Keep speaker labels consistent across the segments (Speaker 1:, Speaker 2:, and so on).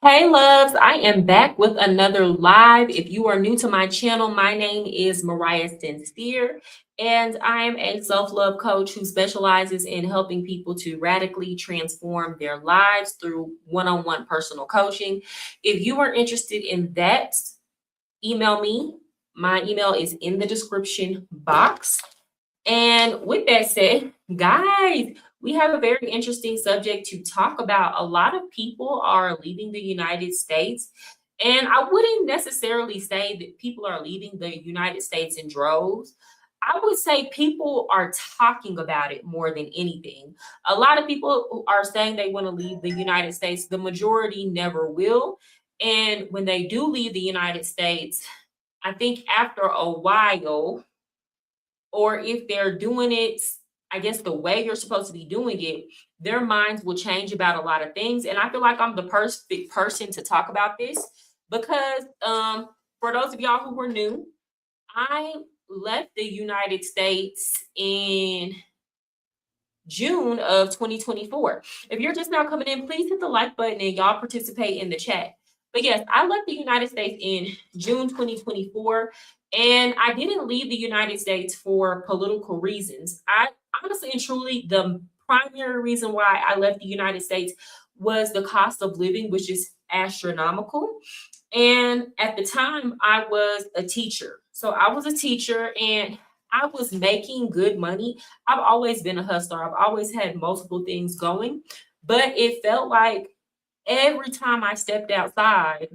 Speaker 1: Hey loves, I am back with another live. If you are new to my channel, my name is Mariah Sincere, and I am a self-love coach who specializes in helping people to radically transform their lives through one-on-one personal coaching. If you are interested in that, email me. My email is in the description box. And with that said, guys, we have a very interesting subject to talk about. A lot of people are leaving the United States, and I wouldn't necessarily say that people are leaving the United States in droves. I would say people are talking about it more than anything. A lot of people who are saying they want to leave the United States. The majority never will. And when they do leave the United States, I think after a while, or if they're doing it, I guess the way you're supposed to be doing it, their minds will change about a lot of things. And I feel like I'm the perfect person to talk about this because for those of y'all who were new, I left the United States in June of 2024. If you're just now coming in, please hit the like button and y'all participate in the chat. But yes, I left the United States in June 2024, and I didn't leave the United States for political reasons. I honestly and truly, the primary reason why I left the United States was the cost of living, which is astronomical. And at the time, I was a teacher. So I was a teacher and I was making good money. I've always been a hustler, I've always had multiple things going, but it felt like every time I stepped outside,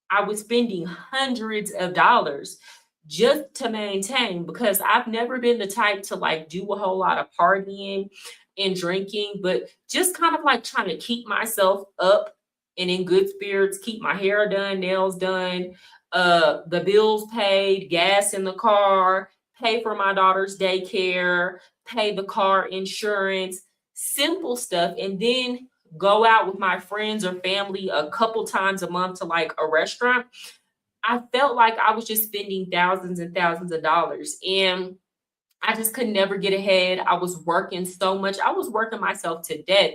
Speaker 1: I was spending hundreds of dollars just to maintain because I've never been the type to like do a whole lot of partying and drinking, but just kind of like trying to keep myself up and in good spirits, keep my hair done, nails done, the bills paid, gas in the car, pay for my daughter's daycare, pay the car insurance, simple stuff, and then go out with my friends or family a couple times a month to like a restaurant. I felt like I was just spending thousands and thousands of dollars. And I just could never get ahead. I was working so much. I was working myself to death.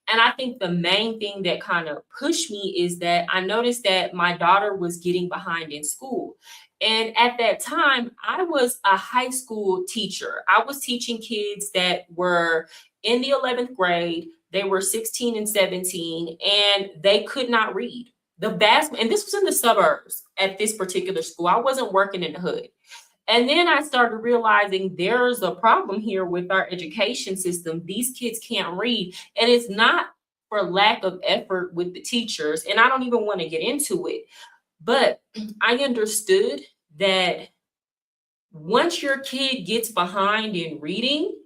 Speaker 1: And I think the main thing that kind of pushed me is that I noticed that my daughter was getting behind in school. And at that time, I was a high school teacher. I was teaching kids that were in the 11th grade. They were 16 and 17, and they could not read. And this was in the suburbs at this particular school. I wasn't working in the hood. And then I started realizing there's a problem here with our education system. These kids can't read, and it's not for lack of effort with the teachers. And I don't even want to get into it, but I understood that once your kid gets behind in reading,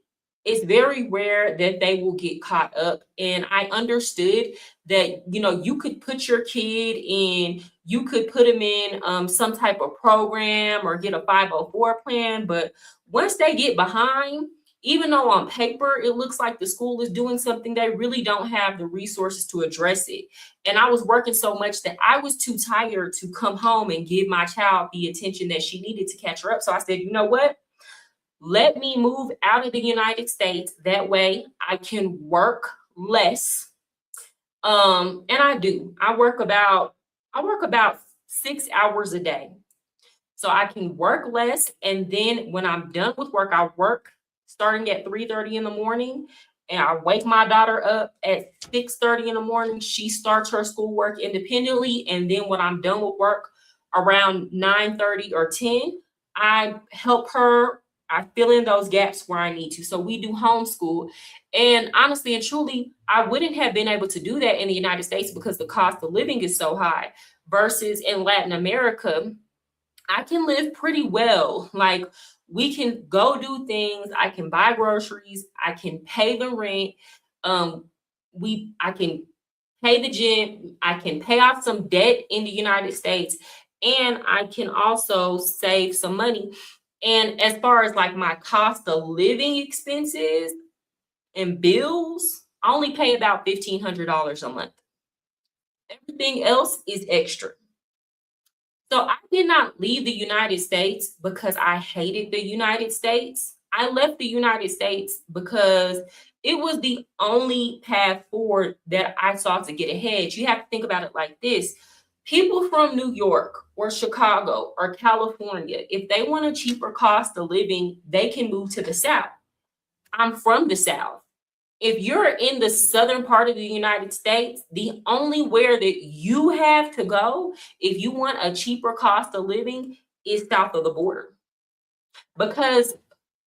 Speaker 1: it's very rare that they will get caught up. And I understood that, you could put your kid in, you could put them in some type of program or get a 504 plan. But once they get behind, even though on paper it looks like the school is doing something, they really don't have the resources to address it. And I was working so much that I was too tired to come home and give my child the attention that she needed to catch her up. So I said, you know what? Let me move out of the United States. That way I can work less. And I do. I work about 6 hours a day. So I can work less. And then when I'm done with work, I work starting at 3:30 in the morning. And I wake my daughter up at 6:30 in the morning. She starts her schoolwork independently. And then when I'm done with work around 9:30 or 10, I help her. I fill in those gaps where I need to. So we do homeschool. And honestly and truly, I wouldn't have been able to do that in the United States because the cost of living is so high versus in Latin America. I can live pretty well. Like we can go do things. I can buy groceries. I can pay the rent. I can pay the gym. I can pay off some debt in the United States, and I can also save some money. And as far as like my cost of living expenses and bills, I only pay about $1,500 a month. Everything else is extra. So I did not leave the United States because I hated the United States. I left the United States because it was the only path forward that I saw to get ahead. You have to think about it like this. People from New York or Chicago or California, if they want a cheaper cost of living, they can move to the South. I'm from the South. If you're in the southern part of the United States, the only where that you have to go if you want a cheaper cost of living is south of the border. Because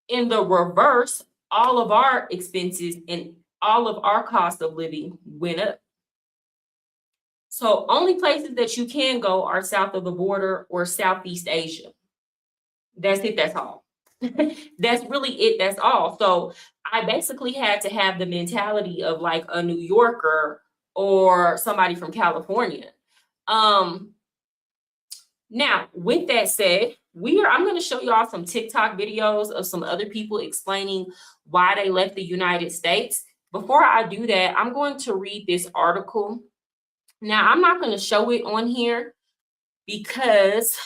Speaker 1: in the reverse, all of our expenses and all of our cost of living went up. So only places that you can go are south of the border or Southeast Asia. That's it, that's all. That's really it, that's all. So I basically had to have the mentality of like a New Yorker or somebody from California. Now, with that said, I'm going to show y'all some TikTok videos of some other people explaining why they left the United States. Before I do that, I'm going to read this article. Now, I'm not going to show it on here because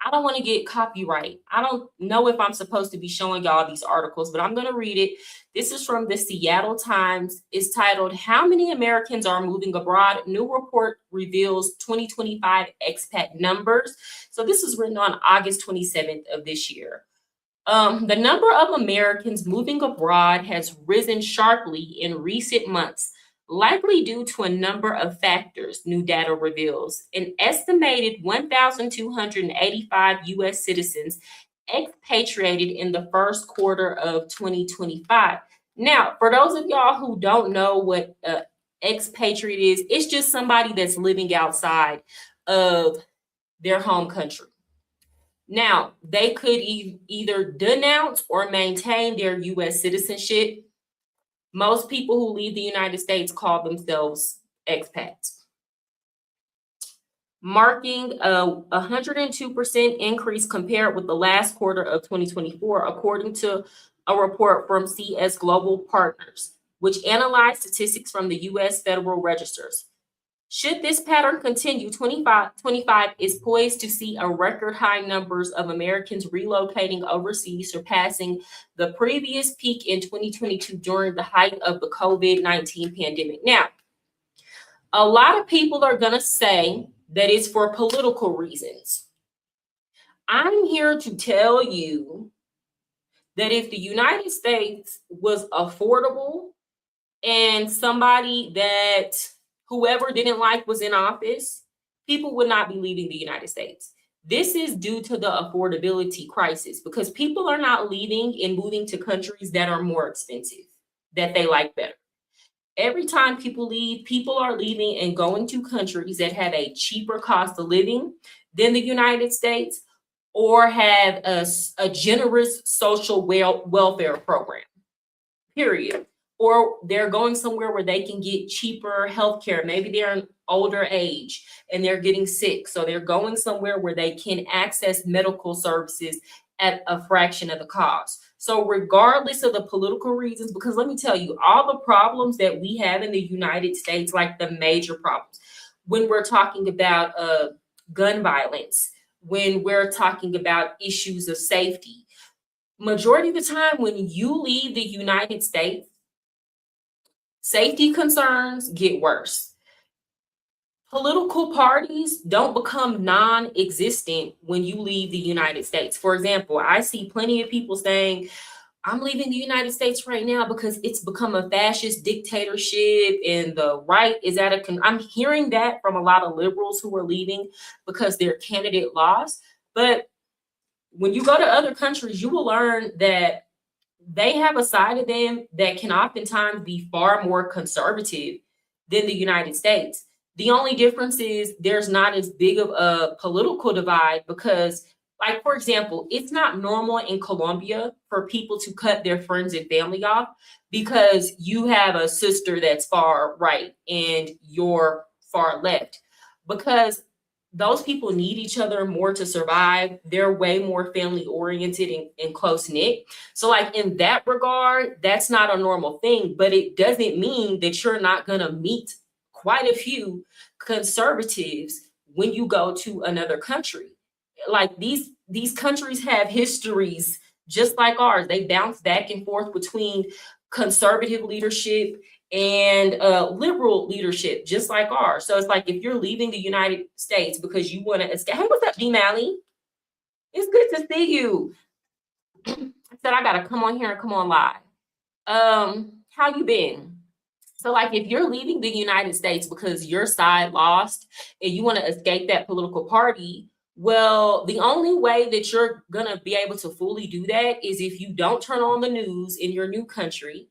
Speaker 1: I don't want to get copyright. I don't know if I'm supposed to be showing y'all these articles, but I'm going to read it. This is from the Seattle Times. It's titled, "How Many Americans Are Moving Abroad? New Report Reveals 2025 Expat Numbers." So this is written on August 27th of this year. The number of Americans moving abroad has risen sharply in recent months, likely due to a number of factors, new data reveals. An estimated 1,285 U.S. citizens expatriated in the first quarter of 2025. Now, for those of y'all who don't know what expatriate is, it's just somebody that's living outside of their home country. Now, they could either denounce or maintain their U.S. citizenship. Most people who leave the United States call themselves expats, marking a 102% increase compared with the last quarter of 2024, according to a report from CS Global Partners, which analyzed statistics from the U.S. Federal Registers. Should this pattern continue, 2025 is poised to see a record high numbers of Americans relocating overseas, surpassing the previous peak in 2022 during the height of the COVID-19 pandemic. Now, a lot of people are going to say that it's for political reasons. I'm here to tell you that if the United States was affordable and somebody that whoever didn't like was in office, people would not be leaving the United States. This is due to the affordability crisis because people are not leaving and moving to countries that are more expensive, that they like better. Every time people leave, people are leaving and going to countries that have a cheaper cost of living than the United States or have a generous social welfare program, period. Or they're going somewhere where they can get cheaper healthcare. Maybe they're an older age and they're getting sick. So they're going somewhere where they can access medical services at a fraction of the cost. So regardless of the political reasons, because let me tell you, all the problems that we have in the United States, like the major problems, when we're talking about gun violence, when we're talking about issues of safety, majority of the time when you leave the United States, safety concerns get worse. Political parties don't become non-existent when you leave the United States. For example, I see plenty of people saying, I'm leaving the United States right now because it's become a fascist dictatorship and the right is I'm hearing that from a lot of liberals who are leaving because their candidate lost. But when you go to other countries, you will learn that they have a side of them that can oftentimes be far more conservative than the United States. The only difference is there's not as big of a political divide because, like, for example, it's not normal in Colombia for people to cut their friends and family off because you have a sister that's far right and you're far left. Because those people need each other more to survive. They're way more family oriented and close knit. So like in that regard, that's not a normal thing, but it doesn't mean that you're not going to meet quite a few conservatives when you go to another country. Like these countries have histories just like ours. They bounce back and forth between conservative leadership and liberal leadership, just like ours. So it's like if you're leaving the United States because you want to escape. Hey, what's up, D Mally? It's good to see you. I said I gotta come on here and come on live. How you been? So, like, if you're leaving the United States because your side lost and you want to escape that political party, well, the only way that you're going to be able to fully do that is if you don't turn on the news in your new country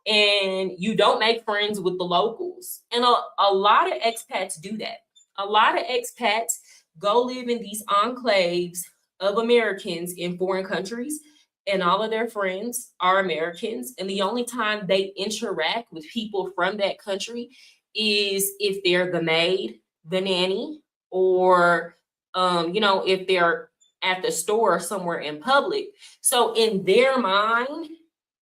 Speaker 1: and you don't make friends with the locals. And a lot of expats do that. A lot of expats go live in these enclaves of Americans in foreign countries, and all of their friends are Americans. And the only time they interact with people from that country is if they're the maid, the nanny, or if they're at the store or somewhere in public. So in their mind,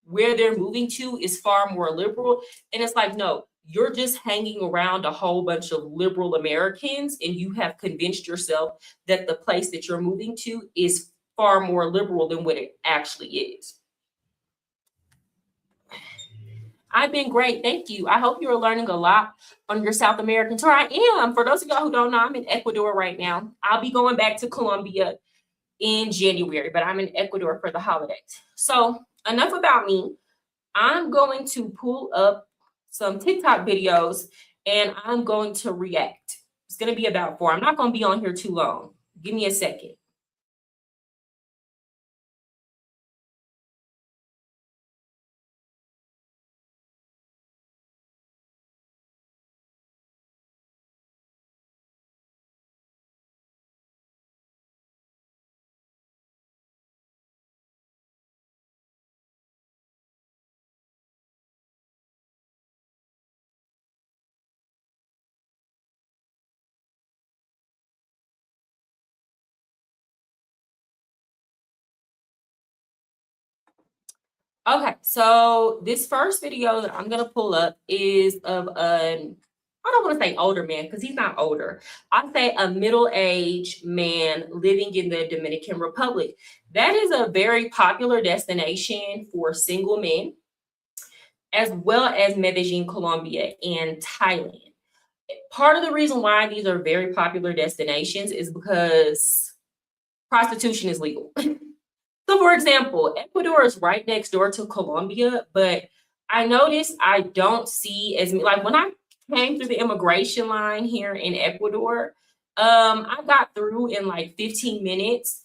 Speaker 1: where they're moving to is far more liberal. And it's like, no, you're just hanging around a whole bunch of liberal Americans, and you have convinced yourself that the place that you're moving to is far more liberal than what it actually is. I've been great. Thank you. I hope you're learning a lot on your South American tour. I am. For those of y'all who don't know, I'm in Ecuador right now. I'll be going back to Colombia in January, but I'm in Ecuador for the holidays. So enough about me. I'm going to pull up some TikTok videos and I'm going to react. It's going to be about 4. I'm not going to be on here too long. Give me a second. Okay, so this first video that I'm gonna pull up is of an, I don't want to say older man because he's not older. I say a middle-aged man living in the Dominican Republic. That is a very popular destination for single men, as well as Medellin, Colombia, and Thailand. Part of the reason why these are very popular destinations is because prostitution is legal. So, for example, Ecuador is right next door to Colombia, but I noticed I don't see as many. Like when I came through the immigration line here in Ecuador, I got through in like 15 minutes.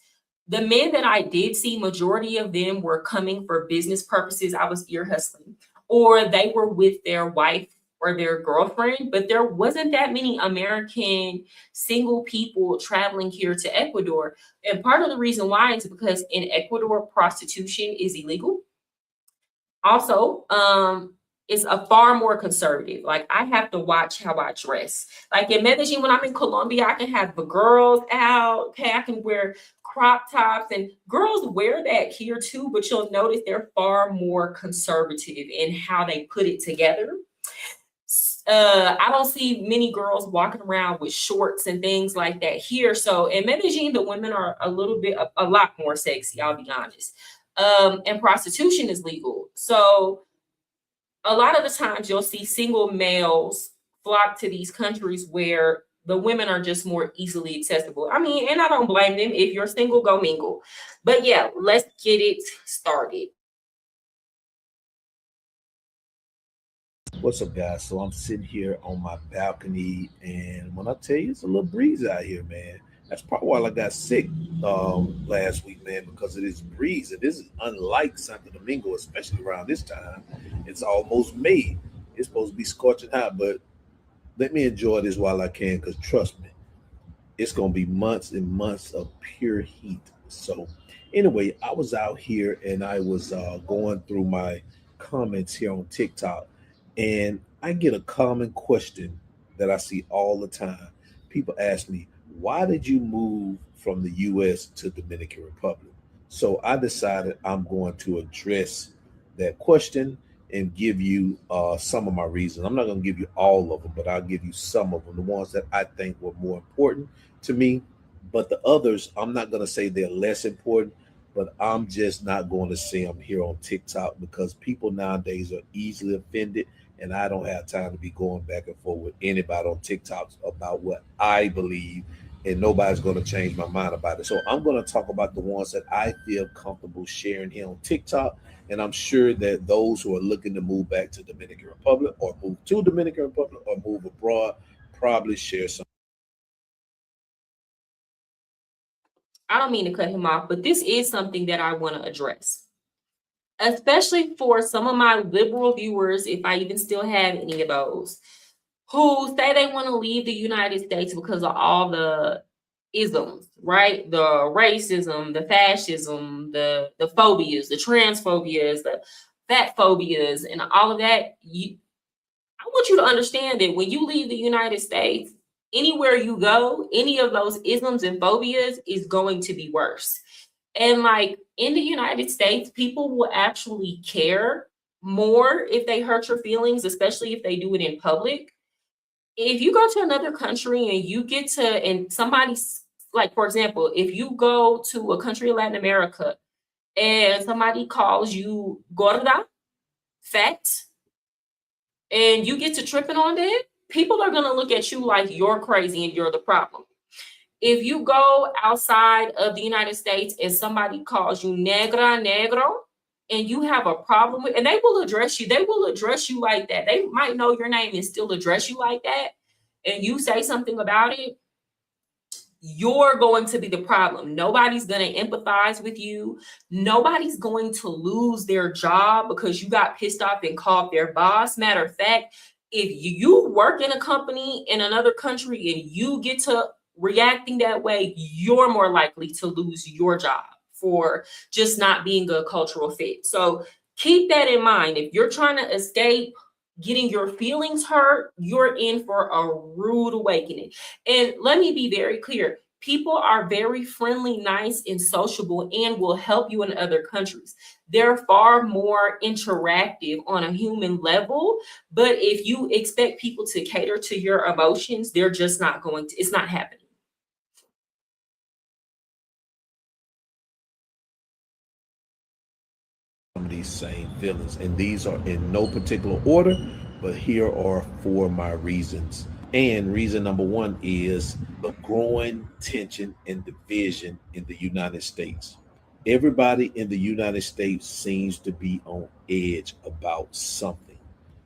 Speaker 1: The men that I did see, majority of them were coming for business purposes. I was ear hustling, or they were with their wife or their girlfriend, but there wasn't that many American single people traveling here to Ecuador. And part of the reason why is because in Ecuador, prostitution is illegal. Also, it's a far more conservative. Like I have to watch how I dress. Like in Medellin, when I'm in Colombia, I can have the girls out. Okay, I can wear crop tops, and girls wear that here too. But you'll notice they're far more conservative in how they put it together. I don't see many girls walking around with shorts and things like that here. So in Medellin, the women are a lot more sexy, I'll be honest. And prostitution is legal. So a lot of the times you'll see single males flock to these countries where the women are just more easily accessible. I mean, and I don't blame them. If you're single, go mingle. But yeah, let's get it started.
Speaker 2: What's up, guys? So I'm sitting here on my balcony, and when I tell you it's a little breeze out here, man, that's probably why I got sick last week, man, because of this breeze. And this is unlike Santo Domingo, especially around this time. It's almost May. It's supposed to be scorching hot, but let me enjoy this while I can, because trust me, it's gonna be months and months of pure heat. So anyway, I was out here and I was going through my comments here on TikTok, and I get a common question that I see all the time. People ask me, why did you move from the US to Dominican Republic? So I decided I'm going to address that question and give you some of my reasons. I'm not going to give you all of them, but I'll give you some of them, the ones that I think were more important to me. But the others, I'm not going to say they're less important, but I'm just not going to say I'm here on TikTok because people nowadays are easily offended, and I don't have time to be going back and forth with anybody on TikTok about what I believe, and nobody's going to change my mind about it. So I'm going to talk about the ones that I feel comfortable sharing here on TikTok, and I'm sure that those who are looking to move back to Dominican Republic or move to Dominican Republic or move abroad probably share some.
Speaker 1: I don't mean to cut him off, but this is something that I want to address, especially for some of my liberal viewers, if I even still have any of those, who say they want to leave the United States because of all the isms, right? The racism, the fascism, the phobias, the transphobias, the fat phobias, and all of that. I want you to understand that when you leave the United States, anywhere you go, any of those isms and phobias is going to be worse. And like in the United States, people will actually care more if they hurt your feelings, especially if they do it in public. If you go to another country and you get to, and somebody's like, for example, if you go to a country in Latin America and somebody calls you gorda, fat, and you get to tripping on that, people are going to look at you like you're crazy and you're the problem. If you go outside of the United States and somebody calls you negra, negro, and you have a problem with, and they will address you like that. They might know your name and still address you like that, and you say something about it, you're going to be the problem. Nobody's going to empathize with you. Nobody's going to lose their job because you got pissed off and called their boss. Matter of fact, if you work in a company in another country and you get to reacting that way, you're more likely to lose your job for just not being a cultural fit. So keep that in mind. If you're trying to escape getting your feelings hurt, you're in for a rude awakening. And let me be very clear. People are very friendly, nice, and sociable and will help you in other countries. They're far more interactive on a human level. But if you expect people to cater to your emotions, they're just not going to, it's not happening.
Speaker 2: Of these same feelings, and these are in no particular order, but here are four of my reasons. And reason number one is the growing tension and division in the United States. Everybody in the United States seems to be on edge about something.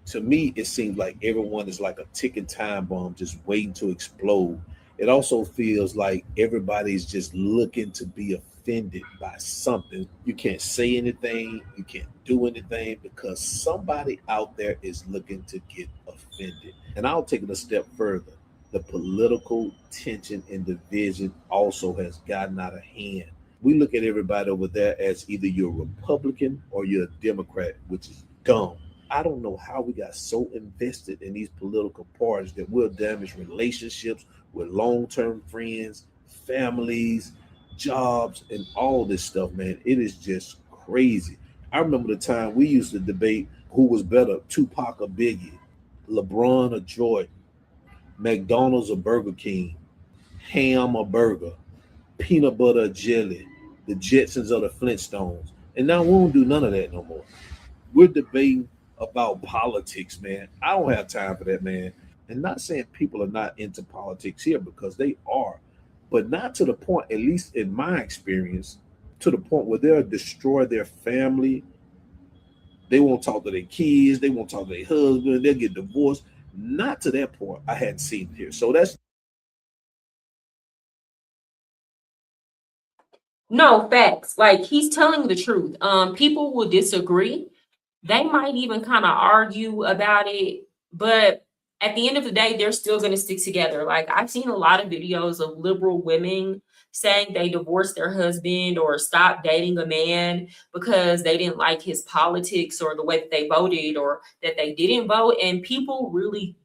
Speaker 2: To me, it seems like everyone is like a ticking time bomb just waiting to explode. It also feels like everybody's just looking to be offended by something. You can't say anything, you can't do anything because somebody out there is looking to get offended. And I'll take it a step further. The political tension and division also has gotten out of hand. We look at everybody over there as either you're a Republican or you're a Democrat, which is dumb. I don't know how we got so invested in these political parties that we'll damage relationships with long term friends, families, jobs, and all this stuff, man. It is just crazy. I remember the time we used to debate who was better, Tupac or Biggie, LeBron or Jordan, McDonald's or Burger King, ham or burger, peanut butter or jelly, the Jetsons or the Flintstones. And now we won't do none of that no more. We're debating about politics, man. I don't have time for that, man. And not saying people are not into politics here because they are, but not to the point, at least in my experience, to the point where they'll destroy their family. They won't talk to their kids. They won't talk to their husband. They'll get divorced. Not to that point. I hadn't seen it here. So that's
Speaker 1: No, facts. Like he's telling the truth. People will disagree. They might even kind of argue about it, but at the end of the day, they're still going to stick together. Like I've seen a lot of videos of liberal women saying they divorced their husband or stopped dating a man because they didn't like his politics or the way that they voted or that they didn't vote. And people really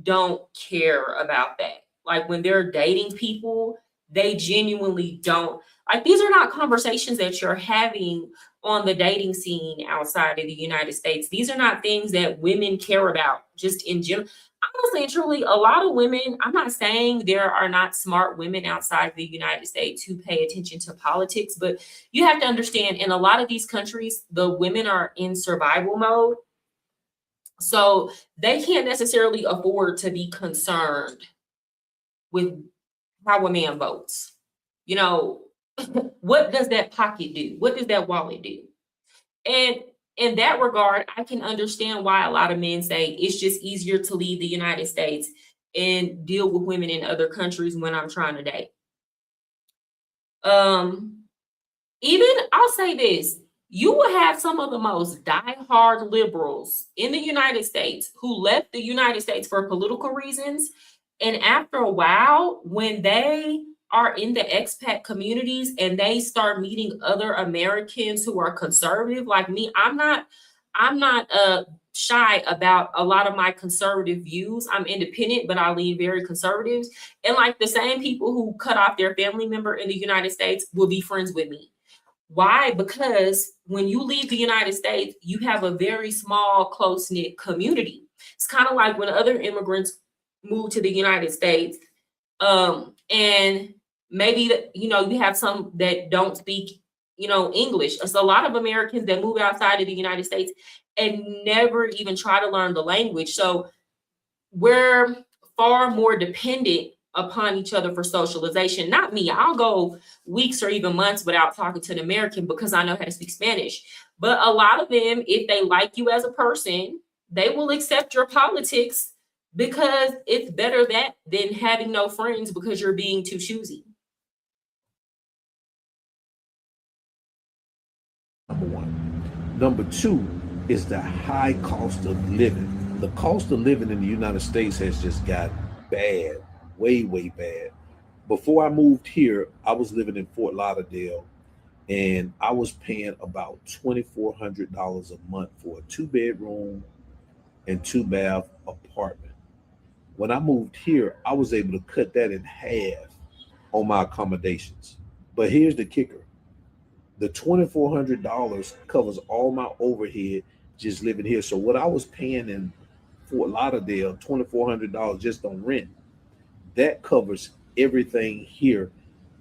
Speaker 1: don't care about that. Like when they're dating people, they genuinely don't. Like these are not conversations that you're having on the dating scene outside of the United States. These are not things that women care about just in general. Honestly and truly, a lot of women, I'm not saying there are not smart women outside the United States who pay attention to politics, but you have to understand in a lot of these countries, the women are in survival mode. So they can't necessarily afford to be concerned with how a man votes. You know, what does that pocket do? What does that wallet do? And in that regard, I can understand why a lot of men say it's just easier to leave the United States and deal with women in other countries when I'm trying to date. Um, Even I'll say this, you will have some of the most diehard liberals in the United States who left the United States for political reasons. And after a while, when they are in the expat communities and they start meeting other Americans who are conservative like me, I'm not shy about a lot of my conservative views. I'm independent, but I lean very conservative. And like the same people who cut off their family member in the United States will be friends with me. Why? Because when you leave the United States, you have a very small, close-knit community. It's kind of like when other immigrants move to the United States, and maybe you have some that don't speak English. It's a lot of Americans that move outside of the United States and never even try to learn the language. So we're far more dependent upon each other for socialization. Not me. I'll go weeks or even months without talking to an American because I know how to speak Spanish. But a lot of them, if they like you as a person, they will accept your politics because it's better that than having no friends because you're being too choosy.
Speaker 2: Number one. Number two is the high cost of living. The cost of living in the United States has just got bad, way, way bad. Before I moved here, I was living in Fort Lauderdale and I was paying about $2,400 a month for a 2 bedroom and 2 bath apartment. When I moved here, I was able to cut that in half on my accommodations. But here's the kicker, the $2,400 covers all my overhead just living here. So what I was paying in Fort Lauderdale, $2,400 just on rent, that covers everything here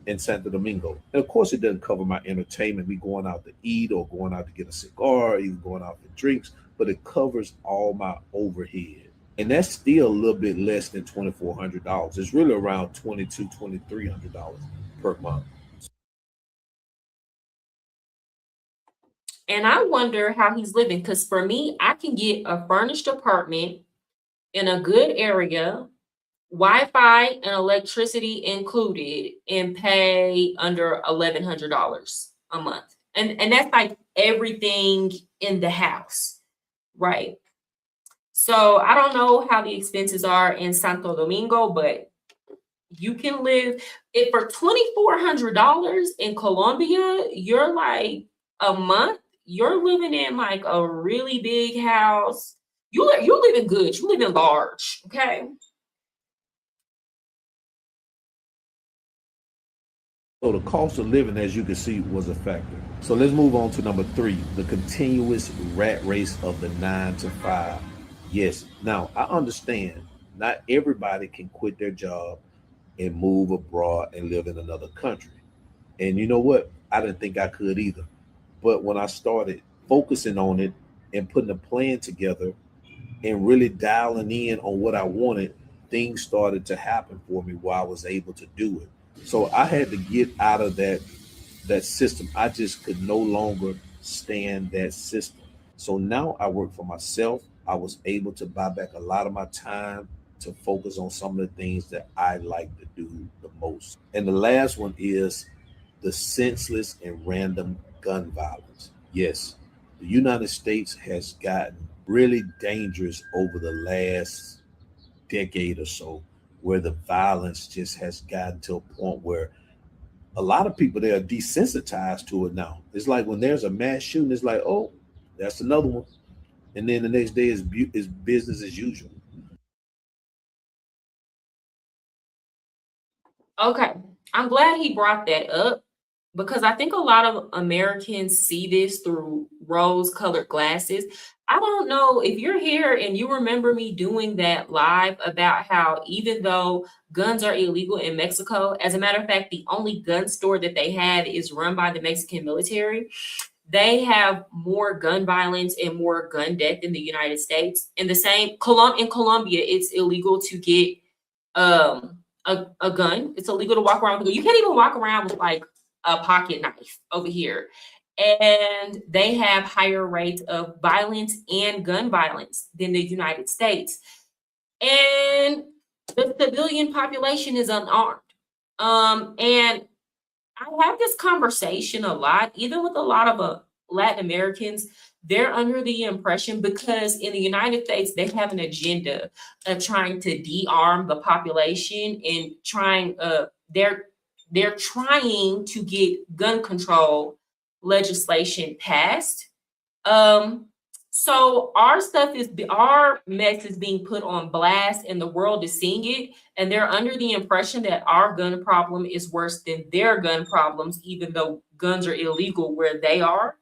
Speaker 2: in Santo Domingo. And of course, it doesn't cover my entertainment, me going out to eat or going out to get a cigar, even going out for drinks, but it covers all my overhead. And that's still a little bit less than $2,400. It's really around $2,300 per month.
Speaker 1: And I wonder how he's living because for me, I can get a furnished apartment in a good area, Wi-Fi and electricity included, and pay under $1,100 a month. And that's like everything in the house, right? So I don't know how the expenses are in Santo Domingo, but you can live it for $2,400 in Colombia. You're like a month. You're living in like a really big house. You living good. You living large. Okay.
Speaker 2: So the cost of living, as you can see, was a factor. So let's move on to number three, the continuous rat race of the 9 to 5. Yes, now I understand not everybody can quit their job and move abroad and live in another country. And you know what? I didn't think I could either. But when I started focusing on it and putting a plan together and really dialing in on what I wanted, things started to happen for me where I was able to do it. So I had to get out of that system. I just could no longer stand that system. So now I work for myself. I was able to buy back a lot of my time to focus on some of the things that I like to do the most. And the last one is the senseless and random gun violence. Yes, the United States has gotten really dangerous over the last decade or so, where the violence just has gotten to a point where a lot of people they are desensitized to it now. It's like when there's a mass shooting, it's like, oh, that's another one, and then the next day is business as usual.
Speaker 1: Okay. I'm glad he brought that up because I think a lot of Americans see this through rose-colored glasses. I don't know if you're here and you remember me doing that live about how even though guns are illegal in Mexico, as a matter of fact, the only gun store that they have is run by the Mexican military. They have more gun violence and more gun death in the United States. In the same in Colombia, it's illegal to get a gun. It's illegal to walk around with a gun. You can't even walk around with like a pocket knife over here. And they have higher rates of violence and gun violence than the United States. And the civilian population is unarmed. And I have this conversation a lot, even with a lot of Latin Americans. They're under the impression, because in the United States, they have an agenda of trying to de-arm the population and they're trying to get gun control legislation passed. So our mess is being put on blast and the world is seeing it. And they're under the impression that our gun problem is worse than their gun problems, even though guns are illegal where they are.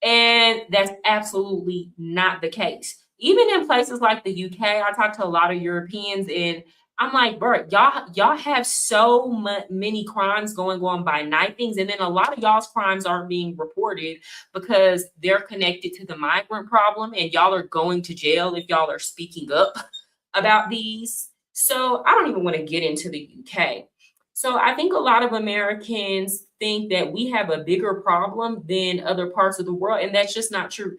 Speaker 1: And that's absolutely not the case. Even in places like the UK, I talk to a lot of Europeans and I'm like, bro, y'all have so many crimes going on by knifings. And then a lot of y'all's crimes aren't being reported because they're connected to the migrant problem. And y'all are going to jail if y'all are speaking up about these. So I don't even want to get into the UK. So I think a lot of Americans think that we have a bigger problem than other parts of the world, and that's just not true.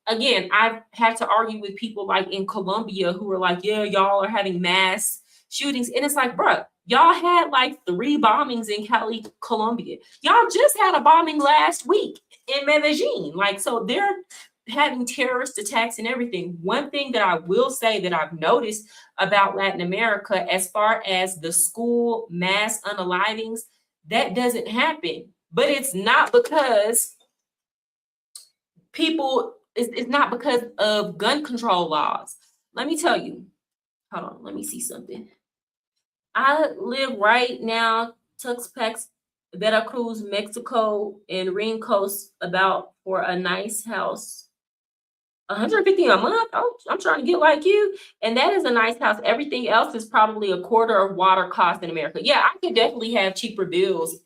Speaker 1: Again, I've had to argue with people like in Colombia who are like, yeah, y'all are having mass shootings. And it's like, bro, y'all had like 3 bombings in Cali, Colombia. Y'all just had a bombing last week in Medellin. Like, so they're having terrorist attacks and everything. One thing that I will say that I've noticed about Latin America, as far as the school mass unalivings, that doesn't happen. But it's not because it's not because of gun control laws. Let me tell you. Hold on, let me see something. I live right now, Tuxpax, Veracruz, Mexico, and Rincos, about for a nice house. 150 a month. Oh, I'm trying to get like you. And that is a nice house. Everything else is probably a quarter of water cost in America. Yeah, I could definitely have cheaper bills,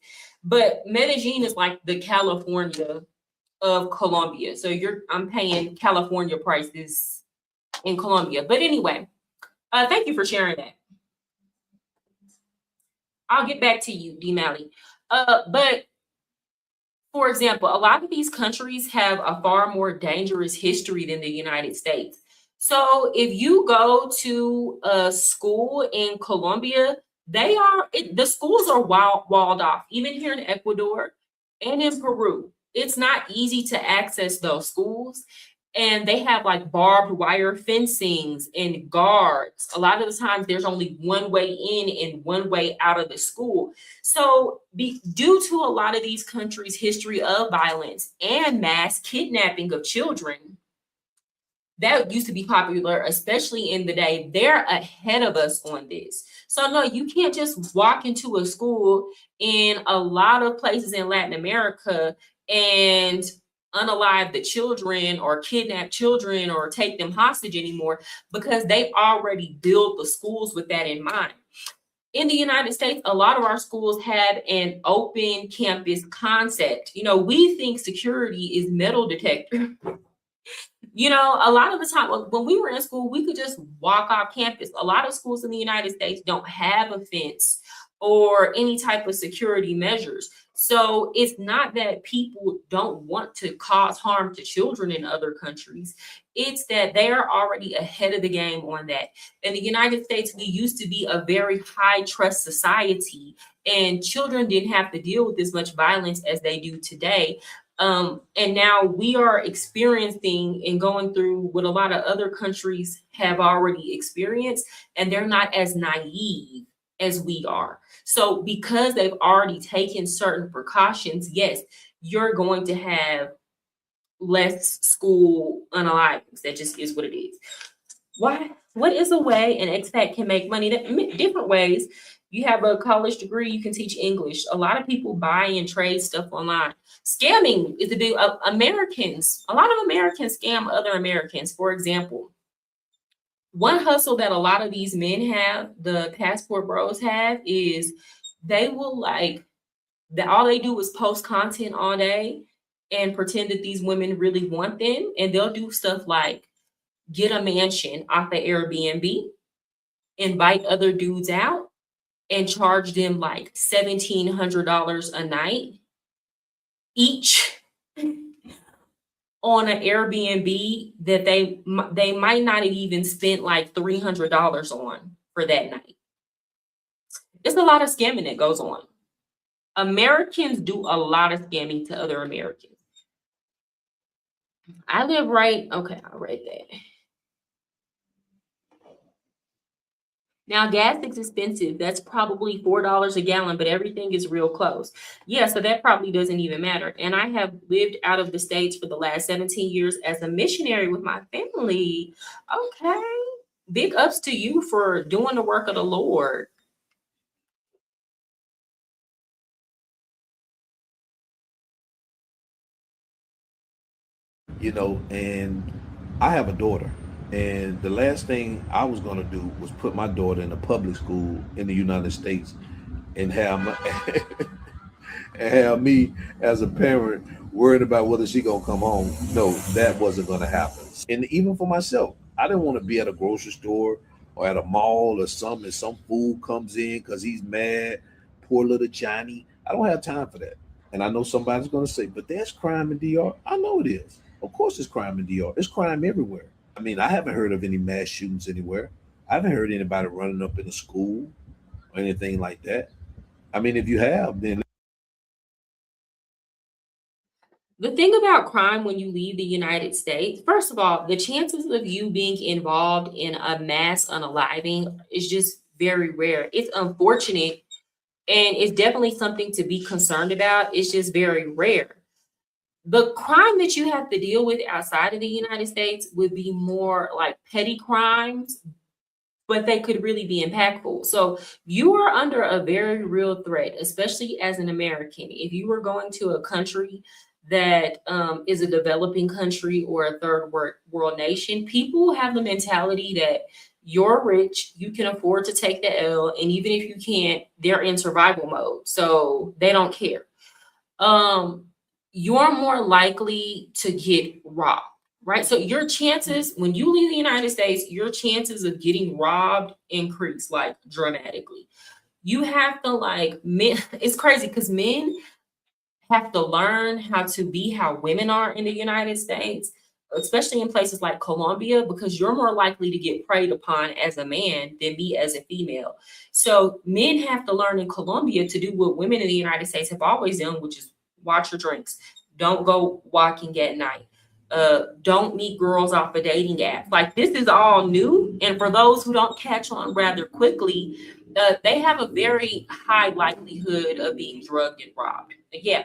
Speaker 1: but Medellin is like the California of Colombia. So I'm paying California prices in Colombia. But anyway, thank you for sharing that. I'll get back to you, D. Malley. But for example, a lot of these countries have a far more dangerous history than the United States. So if you go to a school in Colombia, the schools are walled off. Even here in Ecuador and in Peru, it's not easy to access those schools. And they have like barbed wire fencings and guards. A lot of the times there's only one way in and one way out of the school. So due to a lot of these countries' history of violence and mass kidnapping of children, that used to be popular, especially in the day, they're ahead of us on this. So no, you can't just walk into a school in a lot of places in Latin America and unalive the children or kidnap children or take them hostage anymore, because they already built the schools with that in mind. In the United States, a lot of our schools have an open campus concept. We think security is metal detector. A lot of the time when we were in school, we could just walk off campus. A lot of schools in the United States don't have a fence or any type of security measures. So it's not that people don't want to cause harm to children in other countries. It's that they are already ahead of the game on that. In the United States, we used to be a very high trust society, and children didn't have to deal with as much violence as they do today. And now we are experiencing and going through what a lot of other countries have already experienced, and they're not as naive as we are. So because they've already taken certain precautions, yes, you're going to have less school unalivings. That just is what it is. What is a way an expat can make money? Different ways. You have a college degree, you can teach English. A lot of people buy and trade stuff online. Scamming is a big Americans. A lot of Americans scam other Americans. For example, one hustle that a lot of these men have, the passport bros have, is they will like that all they do is post content all day and pretend that these women really want them. And they'll do stuff like get a mansion off of Airbnb, invite other dudes out, and charge them like $1,700 a night each on an Airbnb that they might not have even spent like $300 on for that night. It's a lot of scamming that goes on. Americans do a lot of scamming to other Americans. I live right. Okay, I'll write that. Now, gas is expensive. That's probably $4 a gallon, but everything is real close. Yeah, so that probably doesn't even matter. And I have lived out of the States for the last 17 years as a missionary with my family. Okay. Big ups to you for doing the work of the Lord.
Speaker 2: You know, and I have a daughter. And the last thing I was going to do was put my daughter in a public school in the United States and have and have me as a parent worried about whether she gonna come home. No, that wasn't gonna happen. And even for myself, I didn't want to be at a grocery store or at a mall or something, and some fool comes in because he's mad. Poor little Johnny. I don't have time for that. And I know somebody's gonna say, but there's crime in DR. I know it is. Of course there's crime in DR. There's crime everywhere. I mean, I haven't heard of any mass shootings anywhere. I haven't heard anybody running up in a school or anything like that. I mean, if you have, then
Speaker 1: The thing about crime when you leave the United States, first of all, the chances of you being involved in a mass unaliving is just very rare. It's unfortunate and it's definitely something to be concerned about. It's just very rare. The crime that you have to deal with outside of the United States would be more like petty crimes, but they could really be impactful. So you are under a very real threat, especially as an American. If you were going to a country that is a developing country or a world nation, people have the mentality that you're rich, you can afford to take the L, and even if you can't, they're in survival mode, so they don't care. Um, you're more likely to get robbed, right? So your chances when you leave the United States, your chances of getting robbed increase like dramatically. You have to like men, it's crazy because men have to learn how to be how women are in the United States, especially in places like Colombia, because you're more likely to get preyed upon as a man than me as a female. So men have to learn in Colombia to do what women in the United States have always done, which is watch your drinks. Don't go walking at night. Don't meet girls off a dating app. Like this is all new. And for those who don't catch on rather quickly, they have a very high likelihood of being drugged and robbed. Yeah,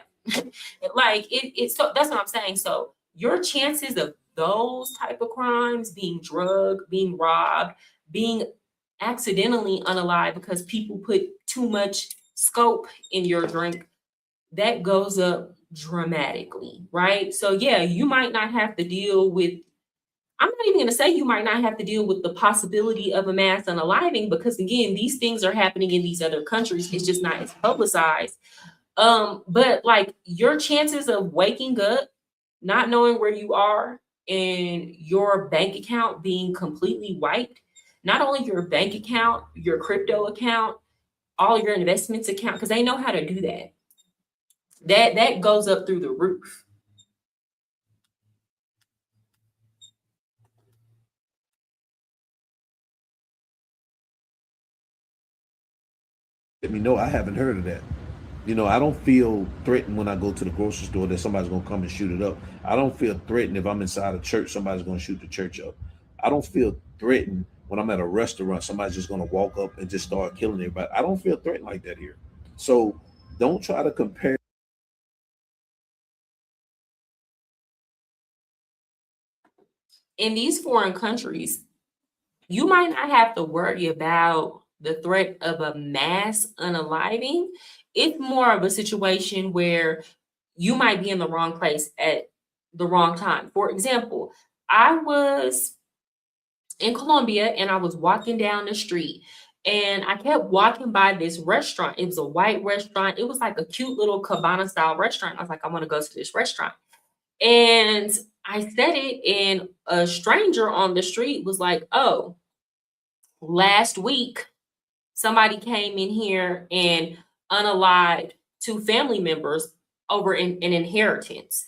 Speaker 1: like it's so that's what I'm saying. So your chances of those type of crimes, being drugged, being robbed, being accidentally unalive because people put too much scope in your drink, that goes up dramatically, right? So yeah, you might not have to deal with, I'm not even going to say you might not have to deal with the possibility of a mass unaliving because again, these things are happening in these other countries. It's just not as publicized. But like your chances of waking up, not knowing where you are, and your bank account being completely wiped, not only your bank account, your crypto account, all your investments account, because they know how to do that. That goes up through the roof.
Speaker 2: let me know. I haven't heard of that. You know, I don't feel threatened when I go to the grocery store that somebody's gonna come and shoot it up. I don't feel threatened if I'm inside a church, somebody's gonna shoot the church up. I don't feel threatened when I'm at a restaurant, somebody's just gonna walk up and just start killing everybody. I don't feel threatened like that here. So don't try to compare.
Speaker 1: In these foreign countries, you might not have to worry about the threat of a mass unaliving. It's more of a situation where you might be in the wrong place at the wrong time. For example, I was in Colombia and I was walking down the street and I kept walking by this restaurant. It was a white restaurant. It was like a cute little cabana style restaurant. I was like, I want to go to this restaurant. And I said it, and a stranger on the street was like, oh, last week somebody came in here and unalived two family members over in an inheritance.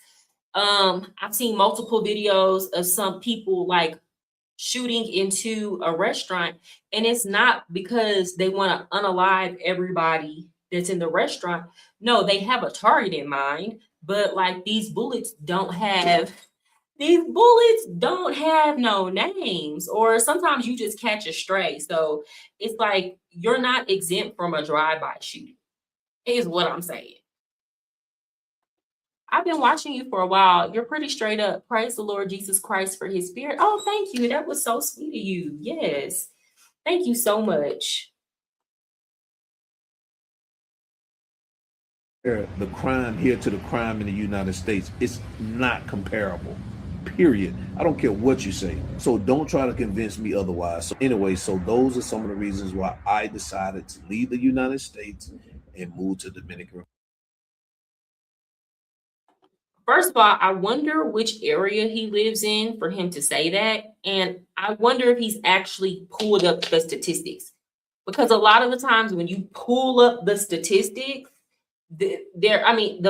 Speaker 1: I've seen multiple videos of some people like shooting into a restaurant, and it's not because they want to unalive everybody that's in the restaurant. No, they have a target in mind, but like these bullets don't have no names, or sometimes you just catch a stray. So it's like you're not exempt from a drive-by shooting, is what I'm saying. I've been watching you for a while. You're pretty straight up. Praise the Lord Jesus Christ for his spirit. Oh, thank you. That was so sweet of you. Yes. Thank you so much.
Speaker 2: The crime here to the crime in the United States, it's not comparable. Period. I don't care what you say. So don't try to convince me otherwise. So anyway, so those are some of the reasons why I decided to leave the United States and move to Dominican Republic.
Speaker 1: First of all, I wonder which area he lives in for him to say that. And I wonder if he's actually pulled up the statistics. Because a lot of the times when you pull up the statistics, the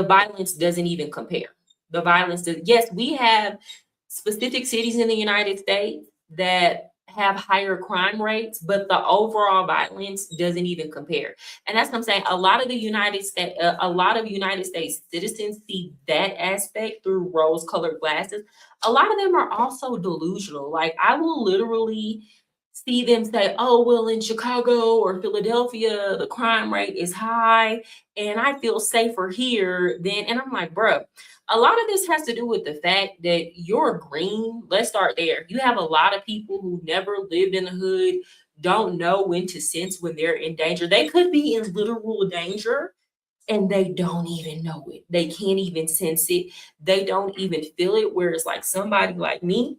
Speaker 1: violence doesn't even compare. The violence does, yes, we have specific cities in the United States that have higher crime rates, but the overall violence doesn't even compare. And that's what I'm saying. A lot of United States citizens see that aspect through rose-colored glasses. A lot of them are also delusional. Like I will literally see them say, "Oh, well, in Chicago or Philadelphia, the crime rate is high, and I feel safer here than." And I'm like, "Bruh, a lot of this has to do with the fact that you're green." Let's start there. You have a lot of people who never lived in the hood, don't know when to sense when they're in danger. They could be in literal danger and they don't even know it. They can't even sense it. They don't even feel it. Whereas, like somebody like me,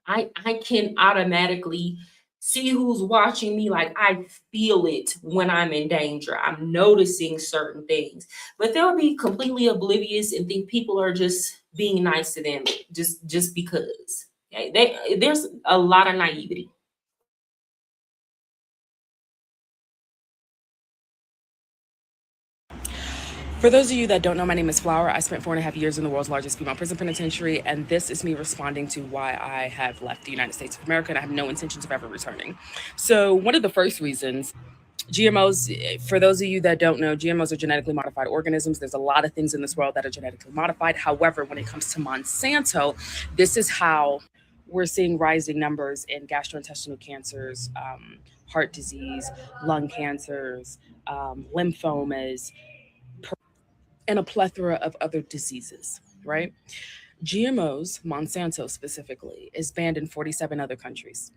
Speaker 1: I can automatically see who's watching me. Like I feel it when I'm in danger. I'm noticing certain things. But they'll be completely oblivious and think people are just being nice to them just because. Okay? There's a lot of naivety.
Speaker 3: For those of you that don't know, my name is Flower. I spent 4.5 years in the world's largest female prison penitentiary, and this is me responding to why I have left the United States of America and I have no intentions of ever returning. So one of the first reasons GMOs, for those of you that don't know, GMOs are genetically modified organisms. There's a lot of things in this world that are genetically modified. However, when it comes to Monsanto, this is how we're seeing rising numbers in gastrointestinal cancers, heart disease, lung cancers, lymphomas, and a plethora of other diseases, right? GMOs, Monsanto specifically, is banned in 47 other countries.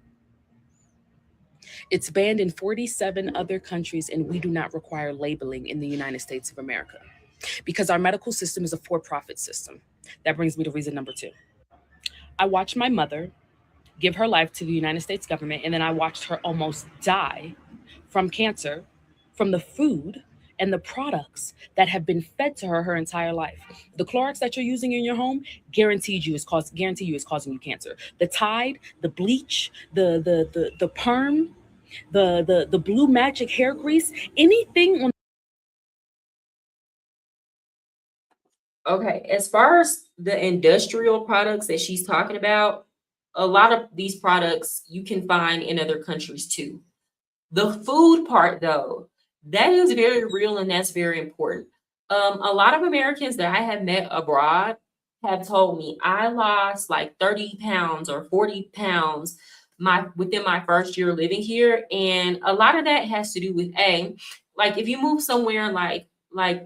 Speaker 3: It's banned in 47 other countries, and we do not require labeling in the United States of America because our medical system is a for-profit system. That brings me to reason number 2. I watched my mother give her life to the United States government, and then I watched her almost die from cancer, from the food and the products that have been fed to her entire life. The Clorox that you're using in your home guarantee you is causing you cancer. The Tide, the bleach, the perm, the blue magic hair grease, anything on.
Speaker 1: Okay, as far as the industrial products that she's talking about, a lot of these products you can find in other countries too. The food part, though, that is very real and that's very important. A lot of Americans that I have met abroad have told me I lost like 30 pounds or 40 pounds within my first year living here. And a lot of that has to do with like if you move somewhere like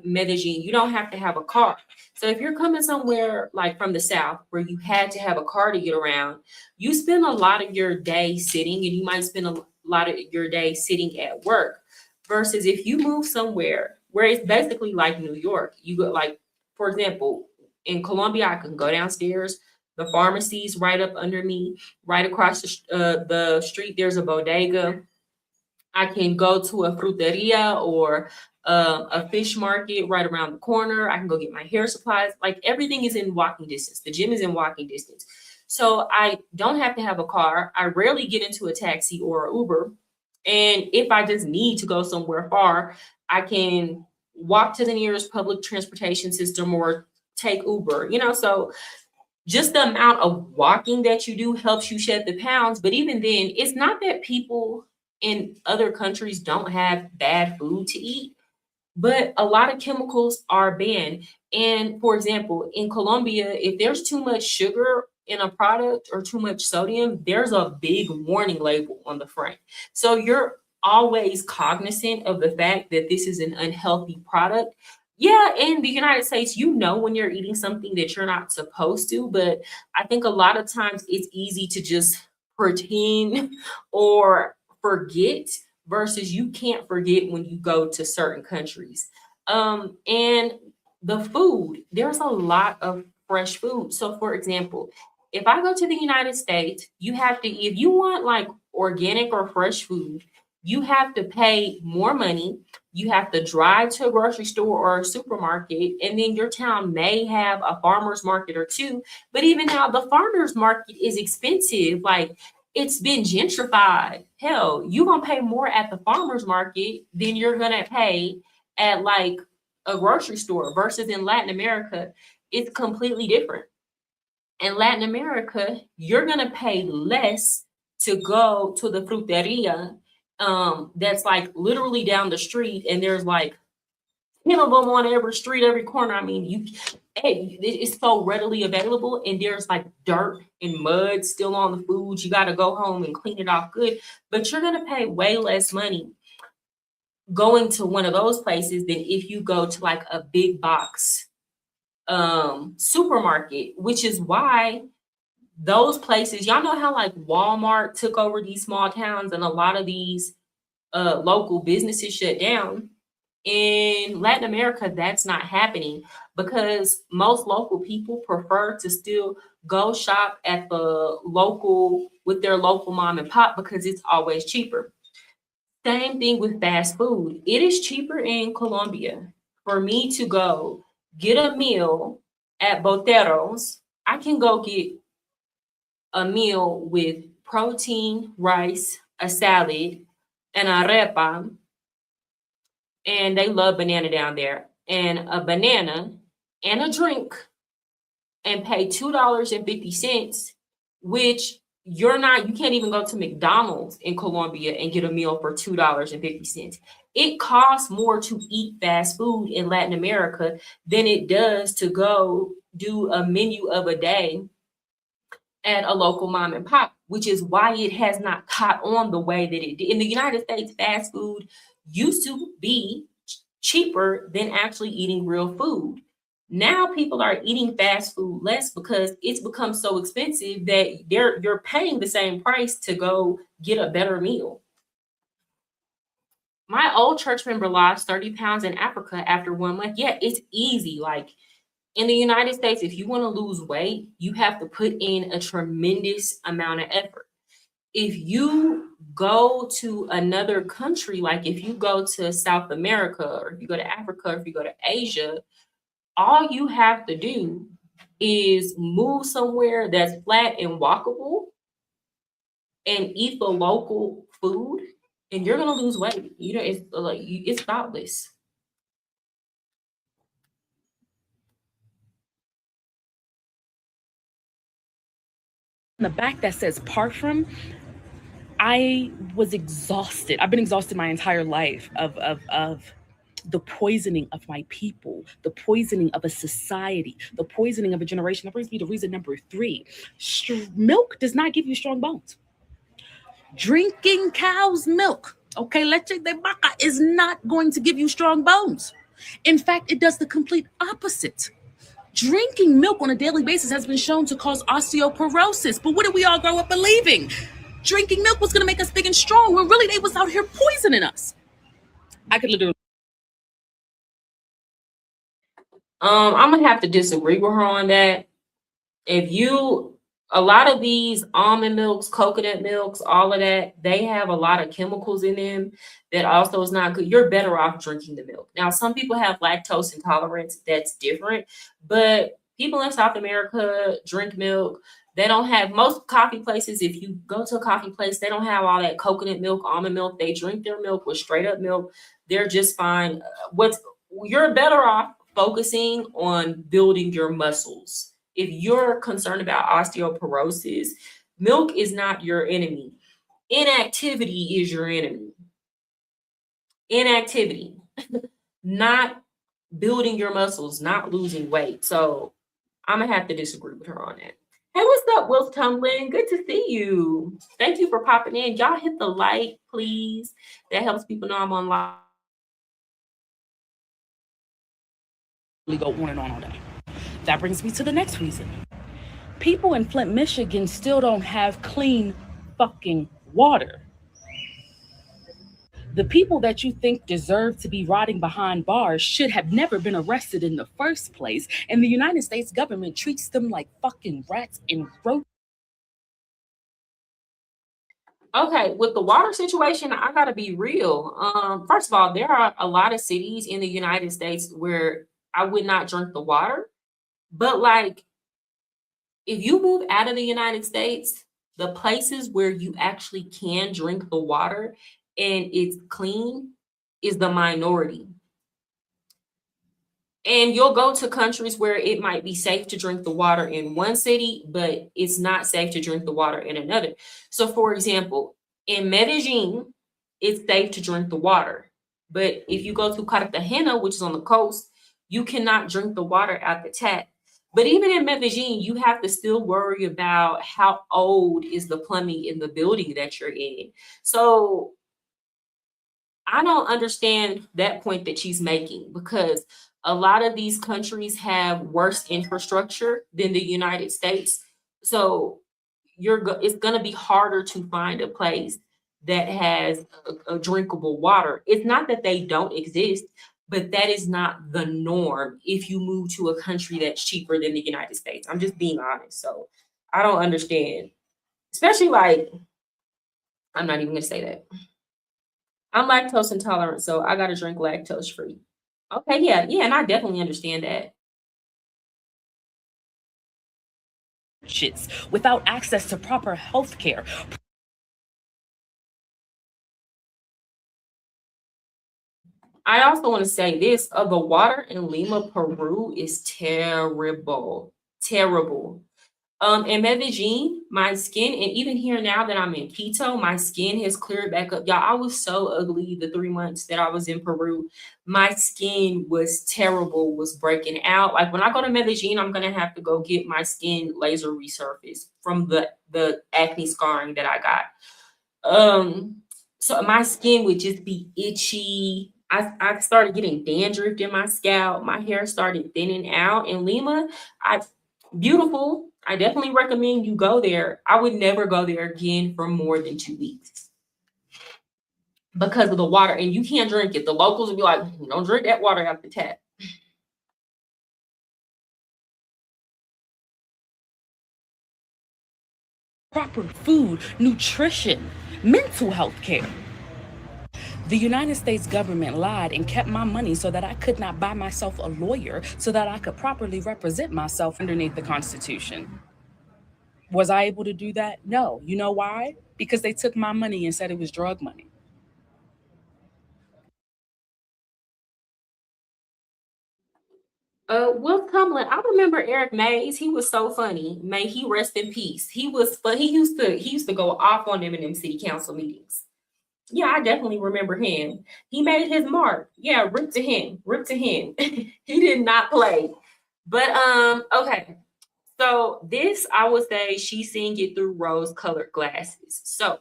Speaker 1: Medellin, you don't have to have a car. So if you're coming somewhere like from the South where you had to have a car to get around, you spend a lot of your day sitting and you might spend a lot of your day sitting at work. Versus if you move somewhere where it's basically like New York, you go like, for example, in Colombia, I can go downstairs. The pharmacy's right up under me. Right across the street, there's a bodega. I can go to a fruteria or a fish market right around the corner. I can go get my hair supplies. Like everything is in walking distance. The gym is in walking distance. So I don't have to have a car. I rarely get into a taxi or Uber. And if I just need to go somewhere far, I can walk to the nearest public transportation system or take Uber, so just the amount of walking that you do helps you shed the pounds. But even then, it's not that people in other countries don't have bad food to eat, but a lot of chemicals are banned. And for example, in Colombia, if there's too much sugar in a product or too much sodium, there's a big warning label on the front. So you're always cognizant of the fact that this is an unhealthy product. Yeah, in the United States, when you're eating something that you're not supposed to, but I think a lot of times it's easy to just pretend or forget versus you can't forget when you go to certain countries. And the food, there's a lot of fresh food. So, for example, if I go to the United States, if you want like organic or fresh food, you have to pay more money. You have to drive to a grocery store or a supermarket, and then your town may have a farmer's market or two. But even now, the farmer's market is expensive. Like it's been gentrified. Hell, you're gonna pay more at the farmer's market than you're gonna pay at like a grocery store versus in Latin America, it's completely different. In Latin America, you're gonna pay less to go to the fruteria that's like literally down the street, and there's like 10 of them on every street, every corner. I mean, it's so readily available, and there's like dirt and mud still on the food. You got to go home and clean it off good, but you're gonna pay way less money going to one of those places than if you go to like a big box supermarket, which is why those places, y'all know how like Walmart took over these small towns and a lot of these local businesses shut down. In Latin America, that's not happening because most local people prefer to still go shop at with their local mom and pop because it's always cheaper. Same thing with fast food. It is cheaper in Colombia for me to go get a meal at Boteros. I can go get a meal with protein, rice, a salad, and arepa, and they love banana down there, and a banana and a drink, and pay $2.50, which you can't even go to McDonald's in Colombia and get a meal for $2.50. It costs more to eat fast food in Latin America than it does to go do a menu of a day at a local mom and pop, which is why it has not caught on the way that it did. In the United States, fast food used to be cheaper than actually eating real food. Now people are eating fast food less because it's become so expensive that you're paying the same price to go get a better meal. My old church member lost 30 pounds in Africa after 1 month. Yeah, it's easy. Like in the United States, if you want to lose weight, you have to put in a tremendous amount of effort. If you go to another country, like if you go to South America or if you go to Africa or if you go to Asia, all you have to do is move somewhere that's flat and walkable and eat the local food, and you're gonna lose weight. It's thoughtless.
Speaker 3: The back that says parfum, I was exhausted. I've been exhausted my entire life of the poisoning of my people, the poisoning of a society, the poisoning of a generation. That brings me to reason number 3. Milk does not give you strong bones. Drinking cow's milk, okay, leche de vaca, is not going to give you strong bones. In fact, it does the complete opposite. Drinking milk on a daily basis has been shown to cause osteoporosis. But what did we all grow up believing? drinking milk was going to make us big and strong when really they was out here poisoning us. I could literally.
Speaker 1: I'm gonna have to disagree with her on that. If you A lot of these almond milks, coconut milks, all of that, they have a lot of chemicals in them that also is not good. You're better off drinking the milk. Now, some people have lactose intolerance, that's different, but people in South America drink milk. They don't have most coffee places. If you go to a coffee place, they don't have all that coconut milk, almond milk. They drink their milk with straight up milk. They're just fine. What's You're better off focusing on building your muscles. If you're concerned about osteoporosis, milk is not your enemy. Inactivity is your enemy. Inactivity, not building your muscles, not losing weight. So I'm gonna have to disagree with her on that. Hey, what's up, Will Tumbling? Good to see you. Thank you for popping in. Y'all hit the like, please. That helps people know I'm on live.
Speaker 3: Go on and on all day. That brings me to the next reason. People in Flint, Michigan still don't have clean fucking water. The people that you think deserve to be rotting behind bars should have never been arrested in the first place, and the United States government treats them like fucking rats and roaches.
Speaker 1: Okay, with the water situation, I gotta be real. First of all, there are a lot of cities in the United States where I would not drink the water. But like, if you move out of the United States, the places where you actually can drink the water and it's clean is the minority. And you'll go to countries where it might be safe to drink the water in one city, but it's not safe to drink the water in another. So, for example, in Medellin, it's safe to drink the water. But if you go to Cartagena, which is on the coast, you cannot drink the water out the tap. But even in Medellin, you have to still worry about how old is the plumbing in the building that you're in. So I don't understand that point that she's making, because a lot of these countries have worse infrastructure than the United States. So it's going to be harder to find a place that has a drinkable water. It's not that they don't exist, but that is not the norm if you move to a country that's cheaper than the United States. I'm just being honest. So I don't understand, especially like, I'm not even going to say that. I'm lactose intolerant, so I gotta drink lactose free. Okay, yeah, and I definitely understand that.
Speaker 3: Without access to proper health care.
Speaker 1: I also want to say this: the water in Lima, Peru is terrible, terrible. In Medellin, my skin, and even here now that I'm in Quito, my skin has cleared back up. Y'all, I was so ugly the 3 months that I was in Peru. My skin was terrible, was breaking out. Like when I go to Medellin, I'm gonna have to go get my skin laser resurfaced from the acne scarring that I got. So my skin would just be itchy. I started getting dandruff in my scalp. My hair started thinning out. In Lima, beautiful. I definitely recommend you go there. I would never go there again for more than 2 weeks because of the water, and you can't drink it. The locals will be like, don't drink that water out the tap.
Speaker 3: Proper food, nutrition, mental health care. The United States government lied and kept my money so that I could not buy myself a lawyer so that I could properly represent myself underneath the Constitution. Was I able to do that? No. You know why? Because they took my money and said it was drug money.
Speaker 1: Will Cumberland, I remember Eric Mays. He was so funny. May he rest in peace. He was, but he used to go off on them in them city council meetings. Yeah, I definitely remember him. He made his mark. Yeah, rip to him, rip to him. He did not play. But okay. So this, I would say, she's seeing it through rose-colored glasses. So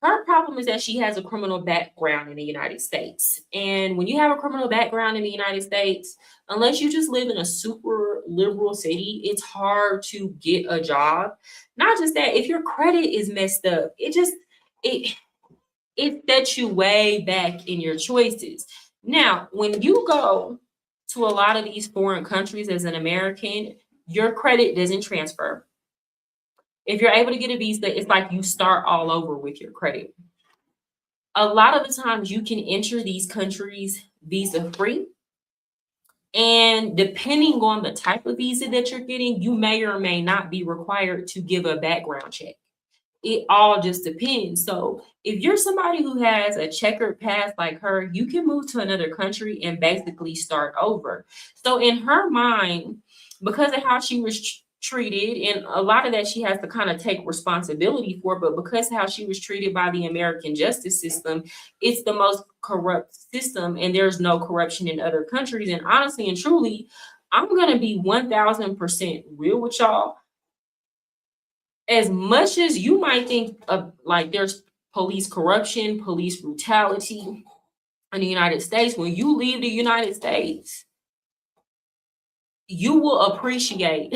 Speaker 1: Her problem is that she has a criminal background in the United States. And when you have a criminal background in the United States, unless you just live in a super liberal city, it's hard to get a job. Not just that, if your credit is messed up, it it sets you way back in your choices. Now, when you go to a lot of these foreign countries as an American, your credit doesn't transfer. If you're able to get a visa, it's like you start all over with your credit. A lot of the times you can enter these countries visa free. And depending on the type of visa that you're getting, you may or may not be required to give a background check. It all just depends. So if you're somebody who has a checkered past like her, you can move to another country and basically start over. So in her mind, because of how she was treated, and a lot of that she has to kind of take responsibility for, but because how she was treated by the American justice system, it's the most corrupt system, and there's no corruption in other countries. And honestly and truly, I'm gonna be 1000% real with y'all. As much as you might think of like there's police corruption, police brutality in the United States, when you leave the United States, you will appreciate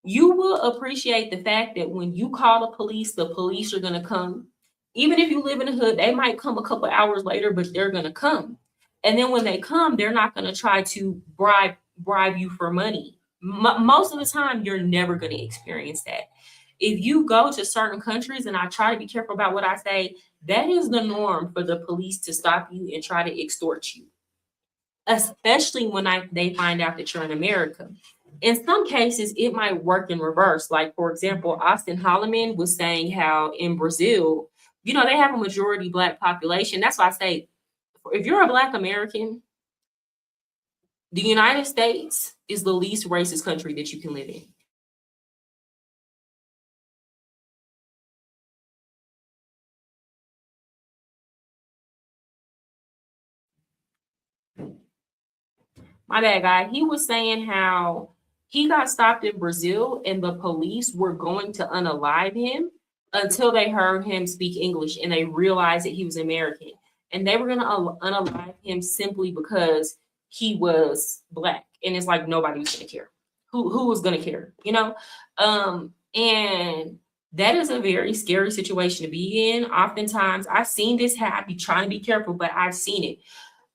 Speaker 1: the fact that when you call the police are going to come. Even if you live in the hood, they might come a couple hours later, but they're going to come. And then when they come, they're not going to try to bribe you for money. Most of the time, you're never going to experience that. If you go to certain countries, and I try to be careful about what I say, that is the norm for the police to stop you and try to extort you, especially when they find out that you're in America. In some cases, it might work in reverse. Like, for example, Austin Holloman was saying how in Brazil, they have a majority Black population. That's why I say, if you're a Black American, the United States is the least racist country that you can live in. My bad, guy. He was saying how he got stopped in Brazil and the police were going to unalive him until they heard him speak English and they realized that he was American. And they were going to unalive him simply because he was Black. And it's like nobody was going to care. Who was going to care? And that is a very scary situation to be in. Oftentimes, I've seen this happen. I be trying to be careful, but I've seen it.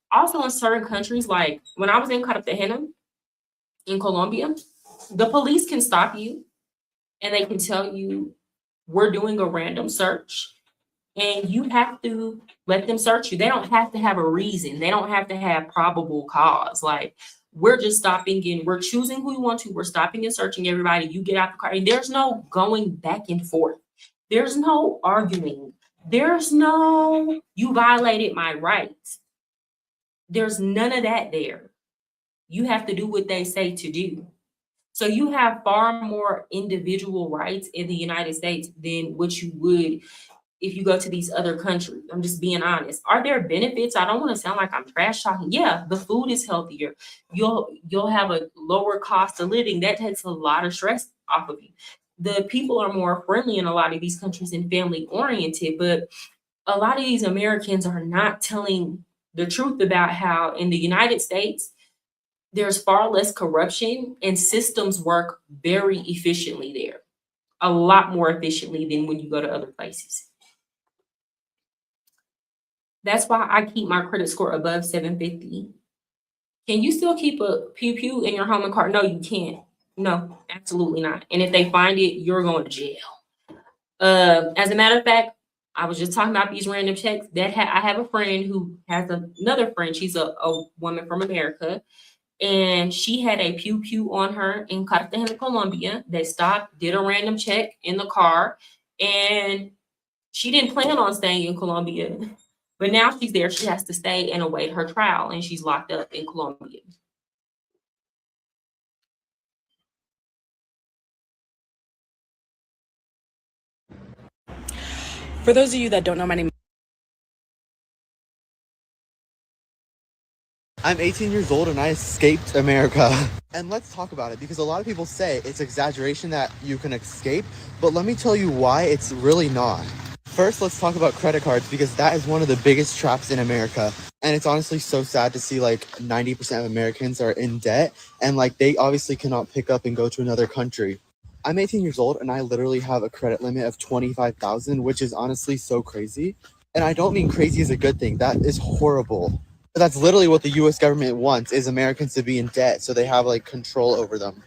Speaker 1: Also in certain countries, like when I was in Cartagena in Colombia, the police can stop you and they can tell you, we're doing a random search, and you have to let them search you. They don't have to have a reason. They don't have to have probable cause. Like, we're just stopping and we're choosing who we want to. We're stopping and searching everybody. You get out the car, and there's no going back and forth. There's no arguing. There's no, you violated my rights. There's none of that there. You have to do what they say to do. So you have far more individual rights in the United States than what you would if you go to these other countries. I'm just being honest. Are there benefits? I don't want to sound like I'm trash talking. Yeah, the food is healthier. You'll have a lower cost of living. That takes a lot of stress off of you. The people are more friendly in a lot of these countries and family oriented, but a lot of these Americans are not telling the truth about how in the United States, there's far less corruption and systems work very efficiently there, a lot more efficiently than when you go to other places. That's why I keep my credit score above 750. Can you still keep a pew in your home and car? No, you can't. No, absolutely not. And if they find it, you're going to jail. As a matter of fact, I was just talking about these random checks. I have a friend who has another friend. She's a woman from America, and she had a pew on her in Cartagena, Colombia. They stopped, did a random check in the car, and she didn't plan on staying in Colombia. But now she's there. She has to stay and await her trial, and she's locked up in Colombia.
Speaker 3: For those of you that don't know my name,
Speaker 4: I'm 18 years old and I escaped America. And let's talk about it, because a lot of people say it's exaggeration that you can escape, but let me tell you why it's really not. First, let's talk about credit cards because that is one of the biggest traps in America. And it's honestly so sad to see like 90% of Americans are in debt and like they obviously cannot pick up and go to another country. I'm 18 years old and I literally have a credit limit of 25,000, which is honestly so crazy. And I don't mean crazy is a good thing. That is horrible. But that's literally what the US government wants is Americans to be in debt so they have like control over them.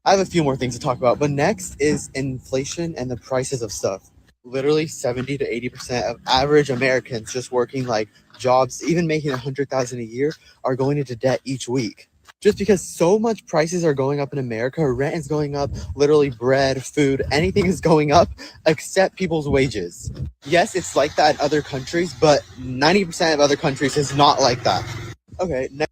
Speaker 4: I have a few more things to talk about, but next is inflation and the prices of stuff. Literally 70 to 80% of average Americans just working like jobs, even making 100,000 a year, are going into debt each week. Just because so much prices are going up in America, rent is going up, literally bread, food, anything is going up except people's wages. Yes, it's like that in other countries, but 90% of other countries is not like that. Okay, next.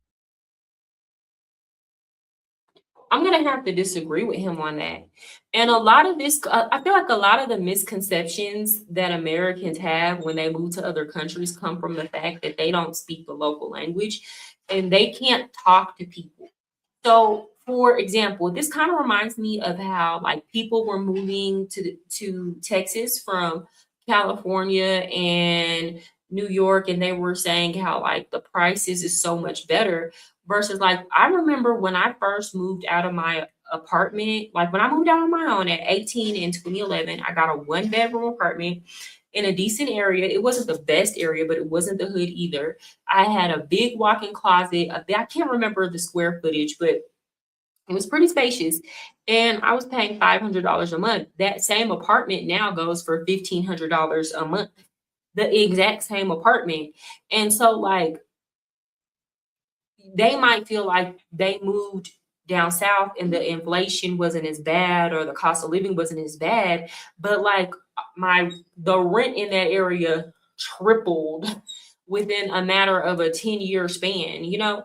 Speaker 1: I'm gonna have to disagree with him on that. And a lot of this, I feel like a lot of the misconceptions that Americans have when they move to other countries come from the fact that they don't speak the local language and they can't talk to people. So, for example, this kind of reminds me of how like people were moving to Texas from California and New York, and they were saying how like the prices is so much better versus like I remember when I first moved out of my apartment, like when I moved out on my own at 18 in 2011, I got a one bedroom apartment in a decent area. It wasn't the best area, but it wasn't the hood either. I had a big walk-in closet. I can't remember the square footage, but it was pretty spacious. And I was paying $500 a month. That same apartment now goes for $1,500 a month. The exact same apartment. And so, like, they might feel like they moved down south and the inflation wasn't as bad or the cost of living wasn't as bad, but like the rent in that area tripled within a matter of a 10-year span, you know.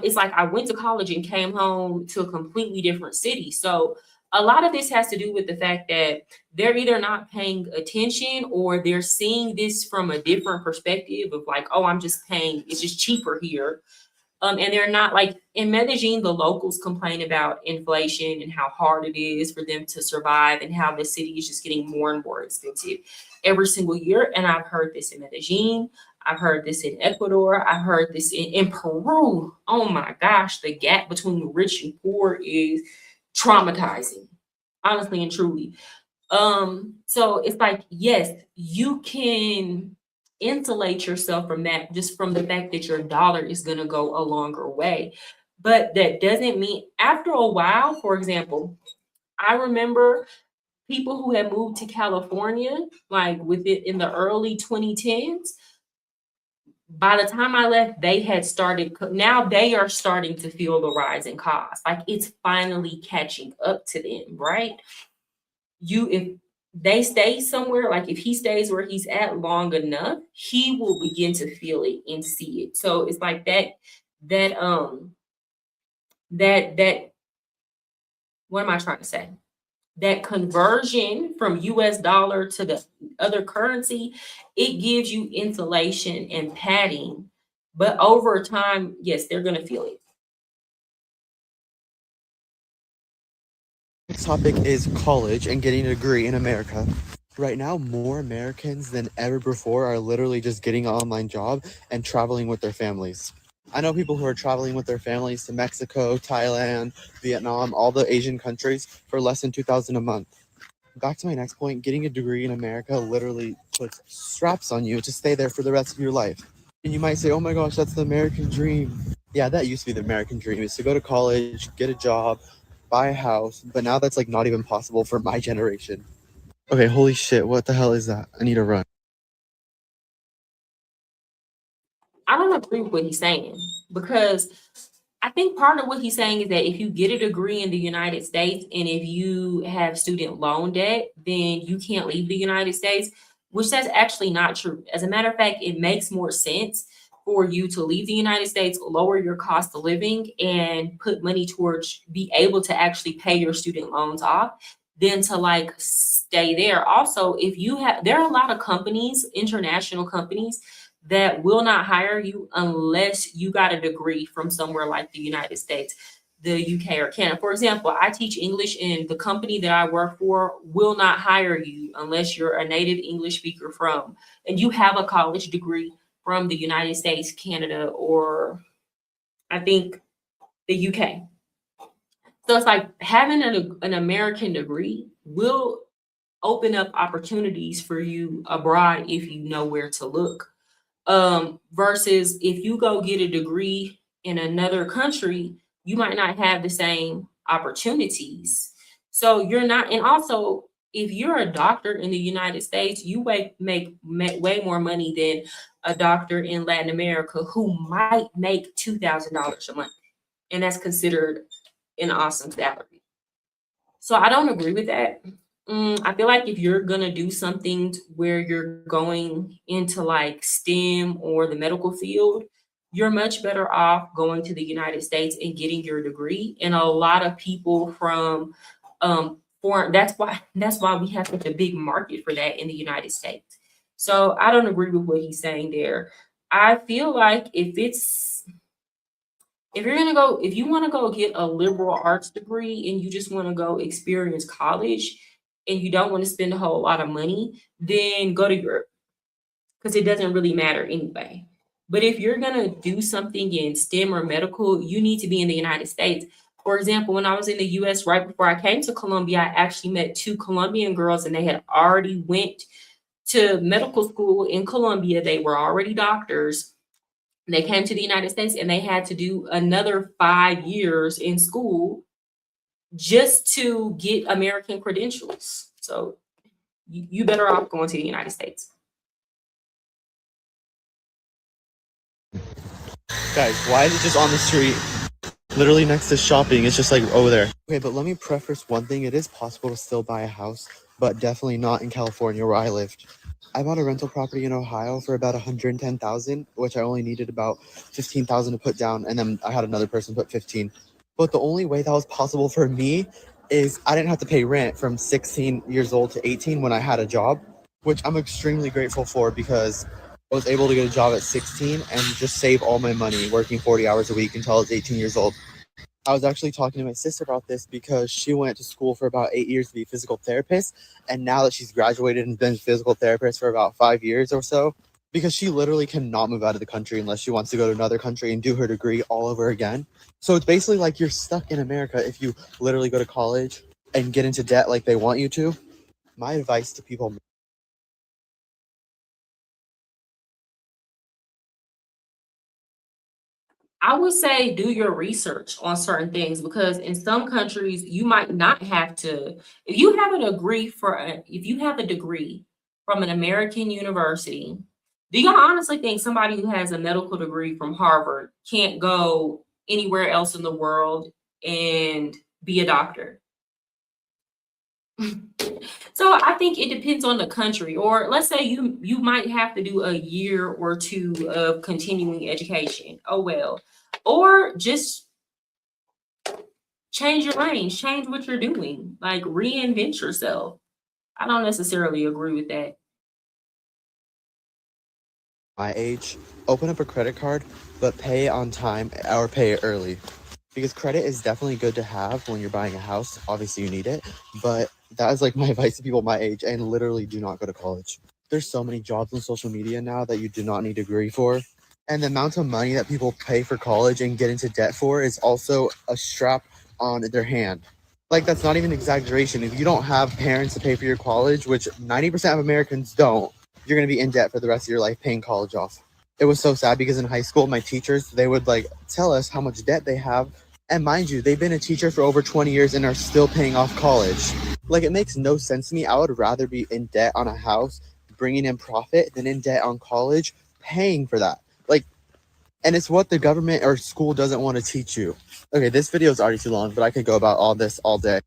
Speaker 1: It's like I went to college and came home to a completely different city. So a lot of this has to do with the fact that they're either not paying attention or they're seeing this from a different perspective of like, oh, I'm just paying, it's just cheaper here. And they're not like in Medellin, the locals complain about inflation and how hard it is for them to survive and how the city is just getting more and more expensive every single year. And I've heard this in Medellin. I've heard this in Ecuador. I've heard this in Peru. Oh my gosh, the gap between rich and poor is traumatizing, honestly and truly. So it's like, yes, you can insulate yourself from that just from the fact that your dollar is going to go a longer way. But that doesn't mean after a while, for example, I remember people who had moved to California, like with it in the early 2010s. By the time I left, they had started, now they are starting to feel the rise in cost. Like it's finally catching up to them, right? If they stay somewhere, like if he stays where he's at long enough, he will begin to feel it and see it. So it's like that that what am I trying to say? That conversion from US dollar to the other currency, it gives you insulation and padding. But over time, yes, they're gonna feel it.
Speaker 4: Next topic is college and getting a degree in America. Right now, more Americans than ever before are literally just getting an online job and traveling with their families. I know people who are traveling with their families to Mexico, Thailand, Vietnam, all the Asian countries for less than $2,000 a month. Back to my next point, getting a degree in America literally puts straps on you to stay there for the rest of your life. And you might say, oh my gosh, that's the American dream. Yeah, that used to be the American dream, is to go to college, get a job, buy a house, but now that's like not even possible for my generation. Okay, holy shit, what the hell is that? I need to run.
Speaker 1: I don't agree with what he's saying because I think part of what he's saying is that if you get a degree in the United States and if you have student loan debt, then you can't leave the United States, which that's actually not true. As a matter of fact, it makes more sense for you to leave the United States, lower your cost of living, and put money towards be able to actually pay your student loans off than to like stay there. Also, if you have, there are a lot of companies, international companies that will not hire you unless you got a degree from somewhere like the United States. the UK or Canada. For example, I teach English, and the company that I work for will not hire you unless you're a native English speaker and you have a college degree from the United States, Canada, or I think the UK. So it's like having an American degree will open up opportunities for you abroad if you know where to look. Versus if you go get a degree in another country, you might not have the same opportunities. So you're not, and also if you're a doctor in the United States, you make way more money than a doctor in Latin America who might make $2,000 a month, and that's considered an awesome salary. So I don't agree with that. I feel like if you're gonna do something where you're going into like STEM or the medical field, you're much better off going to the United States and getting your degree. And a lot of people from foreign, that's why we have such a big market for that in the United States. So I don't agree with what he's saying there. I feel like if you want to go get a liberal arts degree and you just want to go experience college and you don't want to spend a whole lot of money, then go to Europe because it doesn't really matter anyway. But if you're going to do something in STEM or medical, you need to be in the United States. For example, when I was in the US right before I came to Colombia, I actually met two Colombian girls and they had already went to medical school in Colombia. They were already doctors. They came to the United States and they had to do another 5 years in school just to get American credentials. So you better off going to the United States.
Speaker 4: Guys, why is it just on the street? Literally next to shopping. It's just like over there. Okay, but let me preface one thing. It is possible to still buy a house, but definitely not in California where I lived. I bought a rental property in Ohio for about $110,000, which I only needed about $15,000 to put down, and then I had another person put 15. But the only way that was possible for me is I didn't have to pay rent from 16 years old to 18 when I had a job, which I'm extremely grateful for because I was able to get a job at 16 and just save all my money working 40 hours a week until I was 18 years old. I was actually talking to my sister about this because she went to school for about 8 years to be a physical therapist. And now that she's graduated and been a physical therapist for about 5 years or so, because she literally cannot move out of the country unless she wants to go to another country and do her degree all over again. So it's basically like you're stuck in America if you literally go to college and get into debt like they want you to. My advice to people...
Speaker 1: I would say do your research on certain things because in some countries you might not have to. If you have a degree from an American university, do you honestly think somebody who has a medical degree from Harvard can't go anywhere else in the world and be a doctor? So I think it depends on the country, or let's say you might have to do a year or two of continuing education. Oh well. Or just change your range, change what you're doing, like reinvent yourself. I don't necessarily agree with that.
Speaker 4: My age, open up a credit card, but pay it on time or pay it early. Because credit is definitely good to have when you're buying a house. Obviously, you need it. But that is like my advice to people my age and literally do not go to college. There's so many jobs on social media now that you do not need a degree for. And the amount of money that people pay for college and get into debt for is also a strap on their hand. Like, that's not even exaggeration. If you don't have parents to pay for your college, which 90% of Americans don't, you're going to be in debt for the rest of your life paying college off. It was so sad because in high school, my teachers, they would like tell us how much debt they have. And mind you, they've been a teacher for over 20 years and are still paying off college. Like, it makes no sense to me. I would rather be in debt on a house, bringing in profit, than in debt on college, paying for that. Like, and it's what the government or school doesn't want to teach you. Okay, this video is already too long, but I could go about all this all day.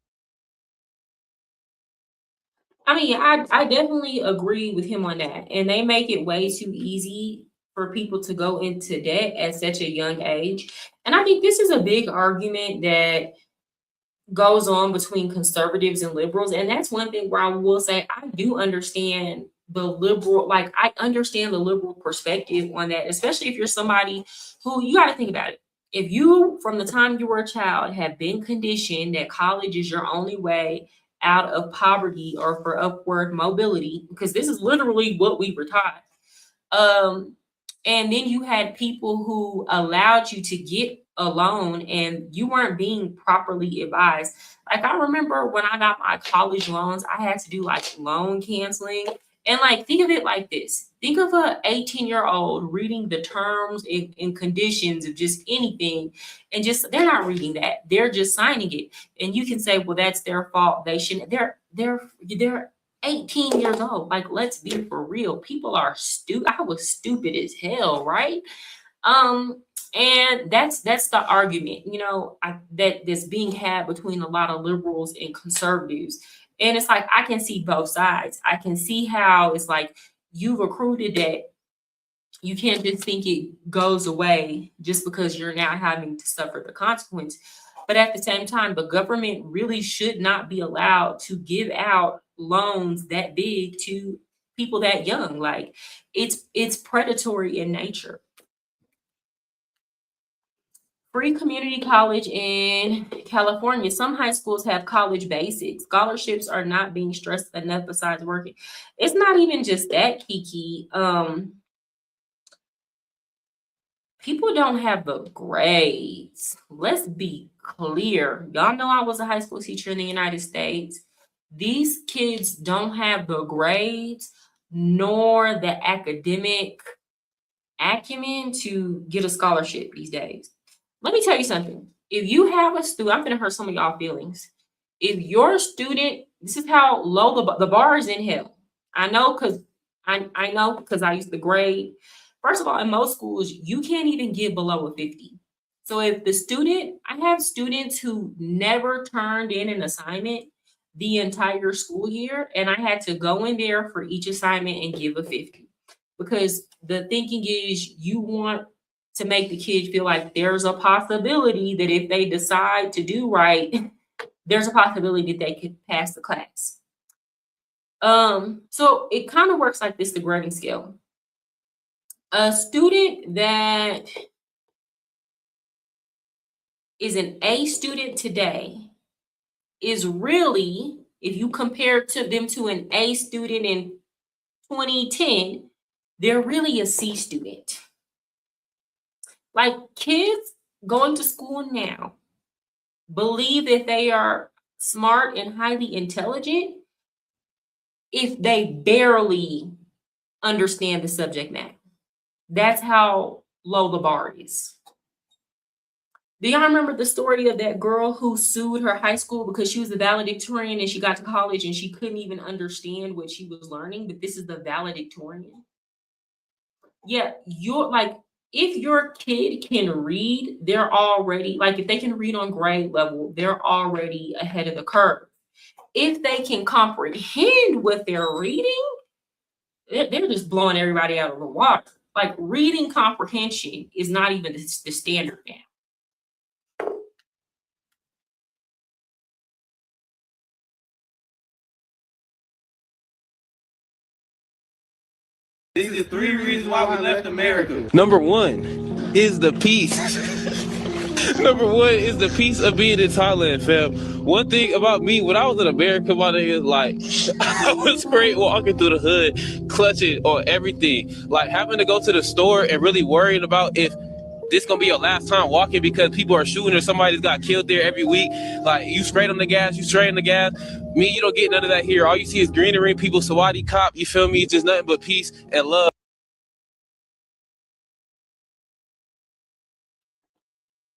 Speaker 1: I mean, I definitely agree with him on that. And they make it way too easy for people to go into debt at such a young age. And I think this is a big argument that goes on between conservatives and liberals. And that's one thing where I will say I do understand I understand the liberal perspective on that, especially if you're somebody who, you got to think about it. if you, from the time you were a child, have been conditioned that college is your only way out of poverty or for upward mobility, because this is literally what we were taught. And then you had people who allowed you to get a loan and you weren't being properly advised. Like, I remember when I got my college loans, I had to do like loan canceling. And like, think of it like this. Think of a 18-year-old reading the terms and conditions of just anything, and just they're not reading that. They're just signing it. And you can say, well, that's their fault. They shouldn't. They're 18 years old. Like, let's be for real. People are stupid. I was stupid as hell, right? And that's the argument, that's being had between a lot of liberals and conservatives. And it's like, I can see both sides. I can see how it's like you've recruited that. You can't just think it goes away just because you're now having to suffer the consequence. But at the same time, the government really should not be allowed to give out loans that big to people that young. Like, it's predatory in nature. Free community college in California. Some high schools have college basics. Scholarships are not being stressed enough besides working. It's not even just that, Kiki. People don't have the grades. Let's be clear. Y'all know I was a high school teacher in the United States. These kids don't have the grades nor the academic acumen to get a scholarship these days. Let me tell you something. If you have a student, I'm going to hurt some of y'all feelings. If your student, this is how low the bar is in hell. I know because I used to grade. First of all, in most schools, you can't even get below a 50. So if the student, I have students who never turned in an assignment the entire school year, and I had to go in there for each assignment and give a 50. Because the thinking is you want to make the kid feel like there's a possibility that if they decide to do right, there's a possibility that they could pass the class. So it kind of works like this, the grading scale. A student that is an A student today is really, if you compare them to an A student in 2010, they're really a C student. Like, kids going to school now believe that they are smart and highly intelligent if they barely understand the subject matter. That's how low the bar is. Do y'all remember the story of that girl who sued her high school because she was a valedictorian and she got to college and she couldn't even understand what she was learning? But this is the valedictorian. Yeah, you're like, if your kid can read, they're already, like, if they can read on grade level, they're already ahead of the curve. If they can comprehend what they're reading, they're just blowing everybody out of the water. Like, reading comprehension is not even the standard now.
Speaker 5: These are 3 reasons why we left America. Number 1 is the peace. Number 1 is the peace of being in Thailand, fam. One thing about me, when I was in America, my nigga, like, I was straight walking through the hood, clutching on everything. Like, having to go to the store and really worrying about if this gonna be your last time walking because people are shooting or somebody's got killed there every week. Like, you straight on the gas, Me, you don't get none of that here. All you see is greenery, people, Sawadi cop, you feel me? It's just nothing but peace and love.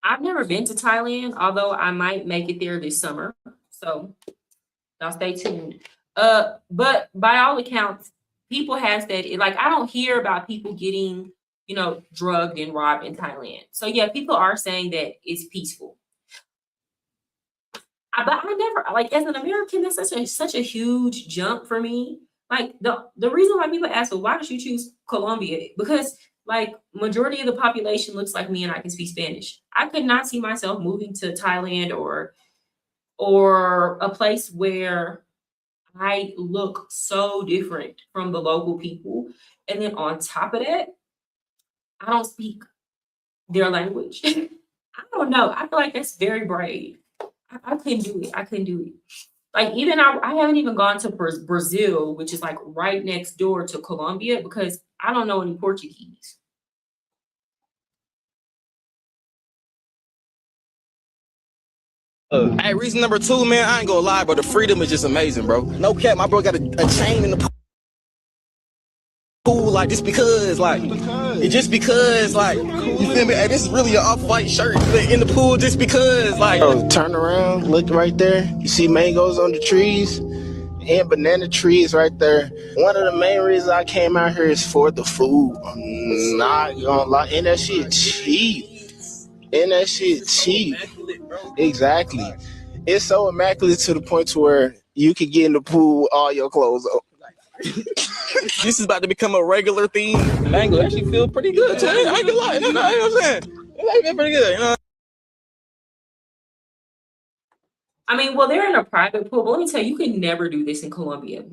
Speaker 1: I've never been to Thailand, although I might make it there this summer. So y'all stay tuned. But by all accounts, people has that, like, I don't hear about people getting, drugged and robbed in Thailand. So yeah, people are saying that it's peaceful. But I never, like, as an American, that's such a huge jump for me. Like, the reason why people ask, well, why did you choose Colombia? Because, like, majority of the population looks like me and I can speak Spanish. I could not see myself moving to Thailand or a place where I look so different from the local people. And then on top of that, I don't speak their language. I don't know. I feel like that's very brave. I couldn't do it. I couldn't do it. Like even I haven't even gone to Brazil, which is like right next door to Colombia, because I don't know any Portuguese.
Speaker 6: Hey, reason number 2, man, I ain't gonna lie, bro. The freedom is just amazing, bro. No cap, my bro got a chain in the pool, like, just because, like, you feel me? Hey, this is really an off-white shirt in the pool just because, like. Bro, turn around, look right there. You see mangoes on the trees and banana trees right there. One of the main reasons I came out here is for the food. I'm not gonna lie, and that shit cheap. Exactly. It's so immaculate to the point to where you can get in the pool with all your clothes on. This is about to become a regular theme. The mango actually feel pretty good. I ain't gonna lie. You know what I'm saying? It feel pretty good, you know?
Speaker 1: I mean, well, they're in a private pool, but let me tell you, you can never do this in Colombia.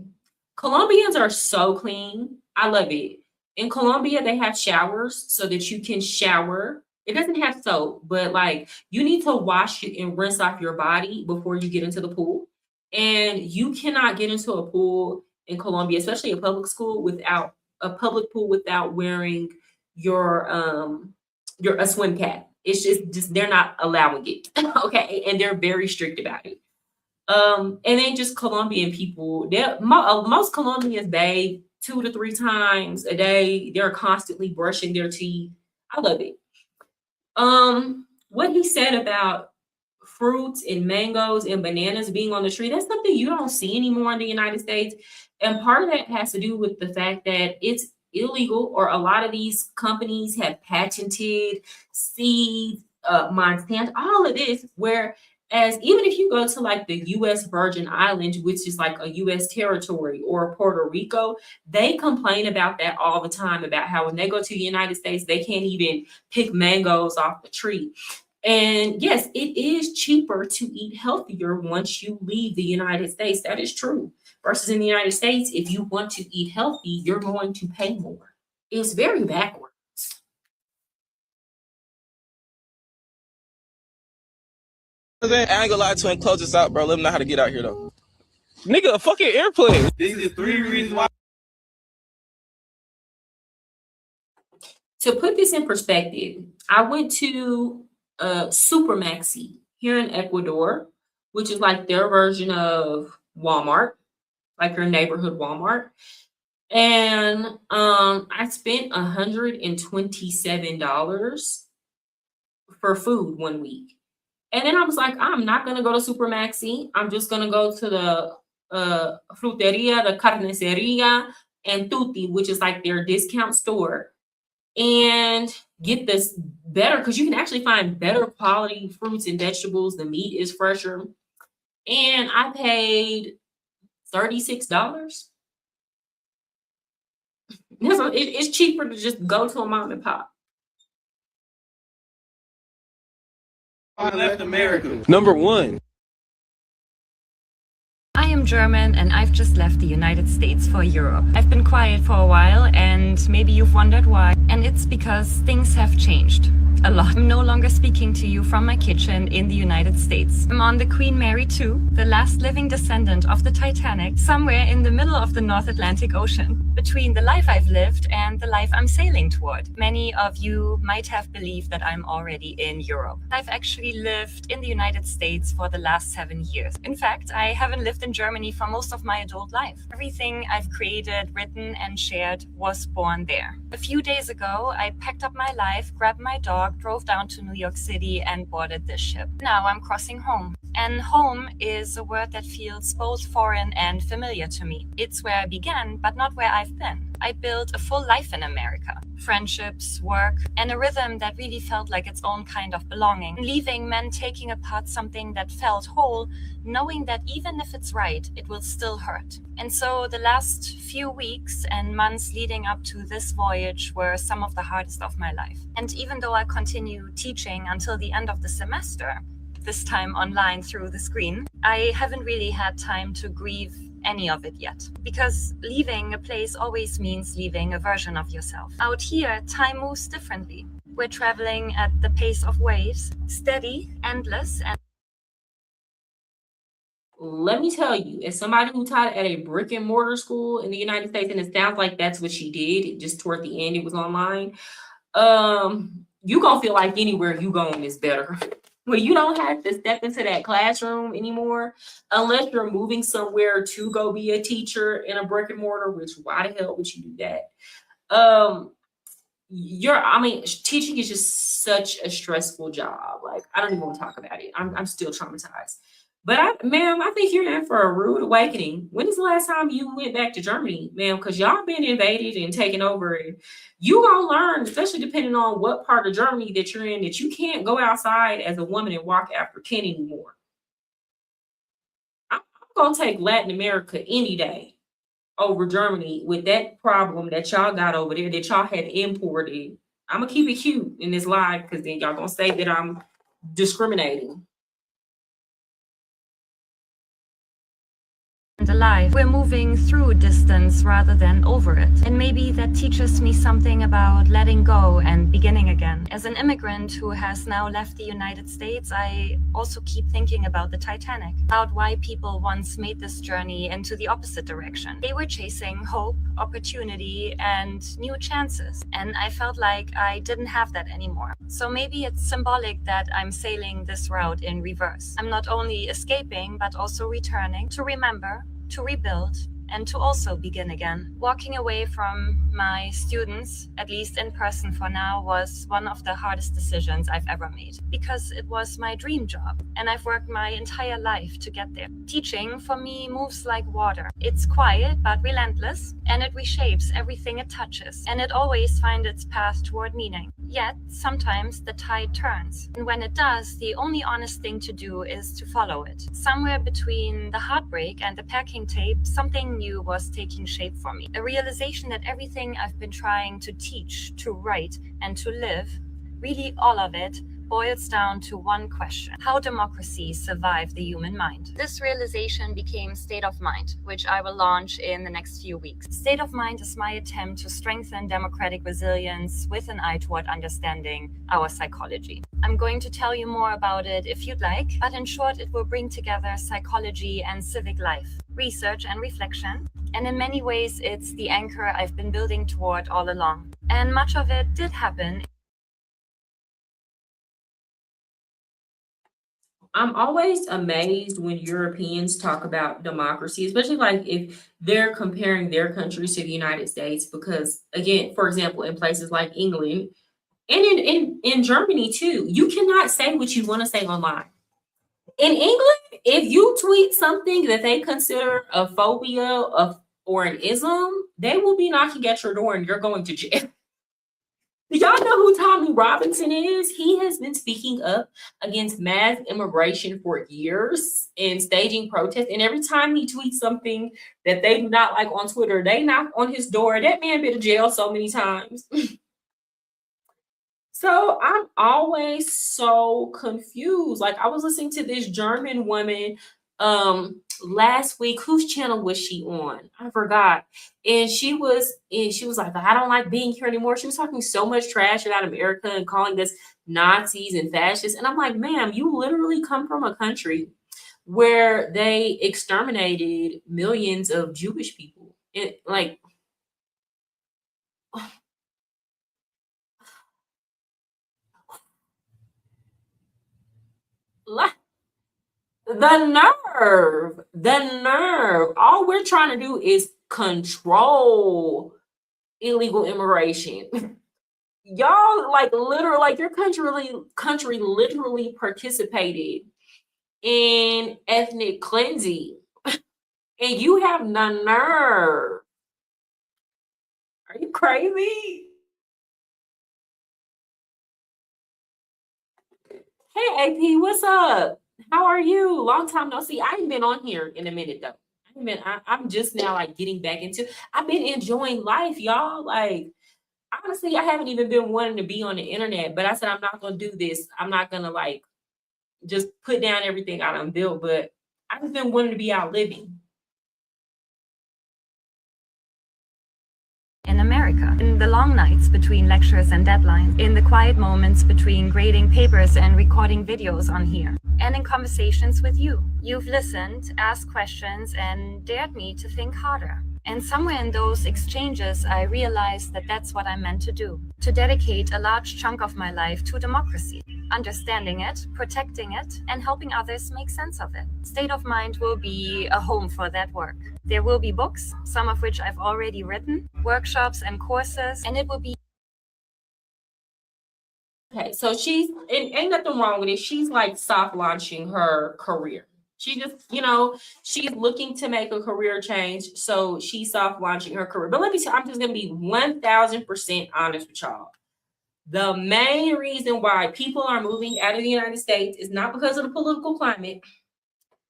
Speaker 1: Colombians are so clean. I love it. In Colombia, they have showers so that you can shower. It doesn't have soap, but like you need to wash it and rinse off your body before you get into the pool. And you cannot get into a pool in Colombia, especially a public pool without wearing your a swim cap. It's just they're not allowing it. Okay. And they're very strict about it. And then just Colombian people, most Colombians bathe 2 to 3 times a day. They're constantly brushing their teeth. I love it. What he said about fruits and mangoes and bananas being on the tree, that's something you don't see anymore in the United States. And part of that has to do with the fact that it's illegal, or a lot of these companies have patented seeds, Monsanto, all of this, whereas even if you go to like the US Virgin Islands, which is like a US territory, or Puerto Rico, they complain about that all the time, about how when they go to the United States, they can't even pick mangoes off the tree. And yes, it is cheaper to eat healthier once you leave the United States. That is true. Versus in the United States, if you want to eat healthy, you're going to pay more. It's very backwards.
Speaker 6: I ain't gonna lie to him, close this out, bro. Let him know how to get out here, though. Nigga, a fucking airplane.
Speaker 5: These are 3 reasons why.
Speaker 1: To put this in perspective, I went to Super Maxi here in Ecuador, which is like their version of Walmart, like your neighborhood Walmart. And I spent $127 for food one week. And then I was like, I'm not gonna go to Super Maxi. I'm just gonna go to the fruteria, the carniceria, and Tutti, which is like their discount store, and get this better, because you can actually find better quality fruits and vegetables. The meat is fresher. And I paid $36. It's cheaper to just go to a mom and pop.
Speaker 5: I left America.
Speaker 6: Number 1.
Speaker 7: I am German and I've just left the United States for Europe. I've been quiet for a while and maybe you've wondered why. And it's because things have changed a lot. I'm no longer speaking to you from my kitchen in the United States. I'm on the Queen Mary 2, the last living descendant of the Titanic, somewhere in the middle of the North Atlantic Ocean, between the life I've lived and the life I'm sailing toward. Many of you might have believed that I'm already in Europe. I've actually lived in the United States for the last 7 years. In fact, I haven't lived in Germany for most of my adult life. Everything I've created, written, and shared was born there. A few days ago, I packed up my life, grabbed my dog, drove down to New York City, and boarded this ship. Now I'm crossing home. And home is a word that feels both foreign and familiar to me. It's where I began, but not where I've been. I built a full life in America. Friendships, work, and a rhythm that really felt like its own kind of belonging. Leaving meant taking apart something that felt whole, knowing that even if it's right, it will still hurt. And so the last few weeks and months leading up to this voyage were some of the hardest of my life. And even though I continue teaching until the end of the semester, this time online through the screen, I haven't really had time to grieve any of it yet. Because leaving a place always means leaving a version of yourself. Out here, time moves differently. We're traveling at the pace of waves, steady, endless, and
Speaker 1: let me tell you, as somebody who taught at a brick and mortar school in the United States, and it sounds like that's what she did, just toward the end, it was online. You gonna feel like anywhere you going is better. When you don't have to step into that classroom anymore, unless you're moving somewhere to go be a teacher in a brick and mortar, which why the hell would you do that? Teaching is just such a stressful job. Like, I don't even want to talk about it. I'm still traumatized. But ma'am, I think you're in for a rude awakening. When is the last time you went back to Germany, ma'am? Because y'all been invaded and taken over, and you gonna learn, especially depending on what part of Germany that you're in, that you can't go outside as a woman and walk after Ken anymore. I'm gonna take Latin America any day over Germany with that problem that y'all got over there that y'all had imported. I'm gonna keep it cute in this live because then y'all gonna say that I'm discriminating.
Speaker 7: alive. We're moving through distance rather than over it. And maybe that teaches me something about letting go and beginning again. As an immigrant who has now left the United States, I also keep thinking about the Titanic, about why people once made this journey into the opposite direction. They were chasing hope, opportunity, and new chances. And I felt like I didn't have that anymore. So maybe it's symbolic that I'm sailing this route in reverse. I'm not only escaping, but also returning to remember, to rebuild, and to also begin again. Walking away from my students, at least in person for now, was one of the hardest decisions I've ever made, because it was my dream job, and I've worked my entire life to get there. Teaching, for me, moves like water. It's quiet but relentless, and it reshapes everything it touches, and it always finds its path toward meaning. Yet, sometimes the tide turns, and when it does, the only honest thing to do is to follow it. Somewhere between the heartbreak and the packing tape, something new was taking shape for me. A realization that everything I've been trying to teach, to write, and to live, really all of it, boils down to one question: how democracy survived the human mind. This realization became State of Mind, which I will launch in the next few weeks. State of Mind is my attempt to strengthen democratic resilience with an eye toward understanding our psychology. I'm going to tell you more about it if you'd like, but in short, it will bring together psychology and civic life, research and reflection, and in many ways, it's the anchor I've been building toward all along. And much of it did happen.
Speaker 1: I'm always amazed when Europeans talk about democracy, especially like if they're comparing their countries to the United States, because again, for example, in places like England and in Germany too, you cannot say what you want to say online. In England, if you tweet something that they consider a phobia or an ism, they will be knocking at your door and you're going to jail. Y'all know who Tommy Robinson is? He has been speaking up against mass immigration for years and staging protests. And every time he tweets something that they do not like on Twitter, they knock on his door. That man been to jail so many times. So I'm always so confused. Like, I was listening to this German woman last week. Whose channel was she on? I forgot. And she was like, I don't like being here anymore. She was talking so much trash about America and calling us Nazis and fascists. And I'm like, ma'am, you literally come from a country where they exterminated millions of Jewish people. It, like, the nerve. All we're trying to do is control illegal immigration. Y'all, like, literally, like, your country literally participated in ethnic cleansing, and you have the nerve. Are you crazy? Hey, AP, what's up? How are you? Long time no see. I ain't been on here in a minute though. I'm just now like getting back into. I've been enjoying life, y'all. Like, honestly, I haven't even been wanting to be on the internet, but I said I'm not gonna do this. I'm not gonna like just put down everything I done built, but I've just been wanting to be out living.
Speaker 7: in America. In the long nights between lectures and deadlines, in the quiet moments between grading papers and recording videos on here, and in conversations with you. You've listened, asked questions, and dared me to think harder. And somewhere in those exchanges, I realized that that's what I'm meant to do, to dedicate a large chunk of my life to democracy, understanding it, protecting it, and helping others make sense of it. State of Mind will be a home for that work. There will be books, some of which I've already written, workshops and courses, and it will be.
Speaker 1: Okay, so she's, and ain't nothing wrong with it. She's like soft launching her career. She just, she's looking to make a career change. So she's soft launching her career. But let me tell you, I'm just going to be 1000% honest with y'all. The main reason why people are moving out of the United States is not because of the political climate,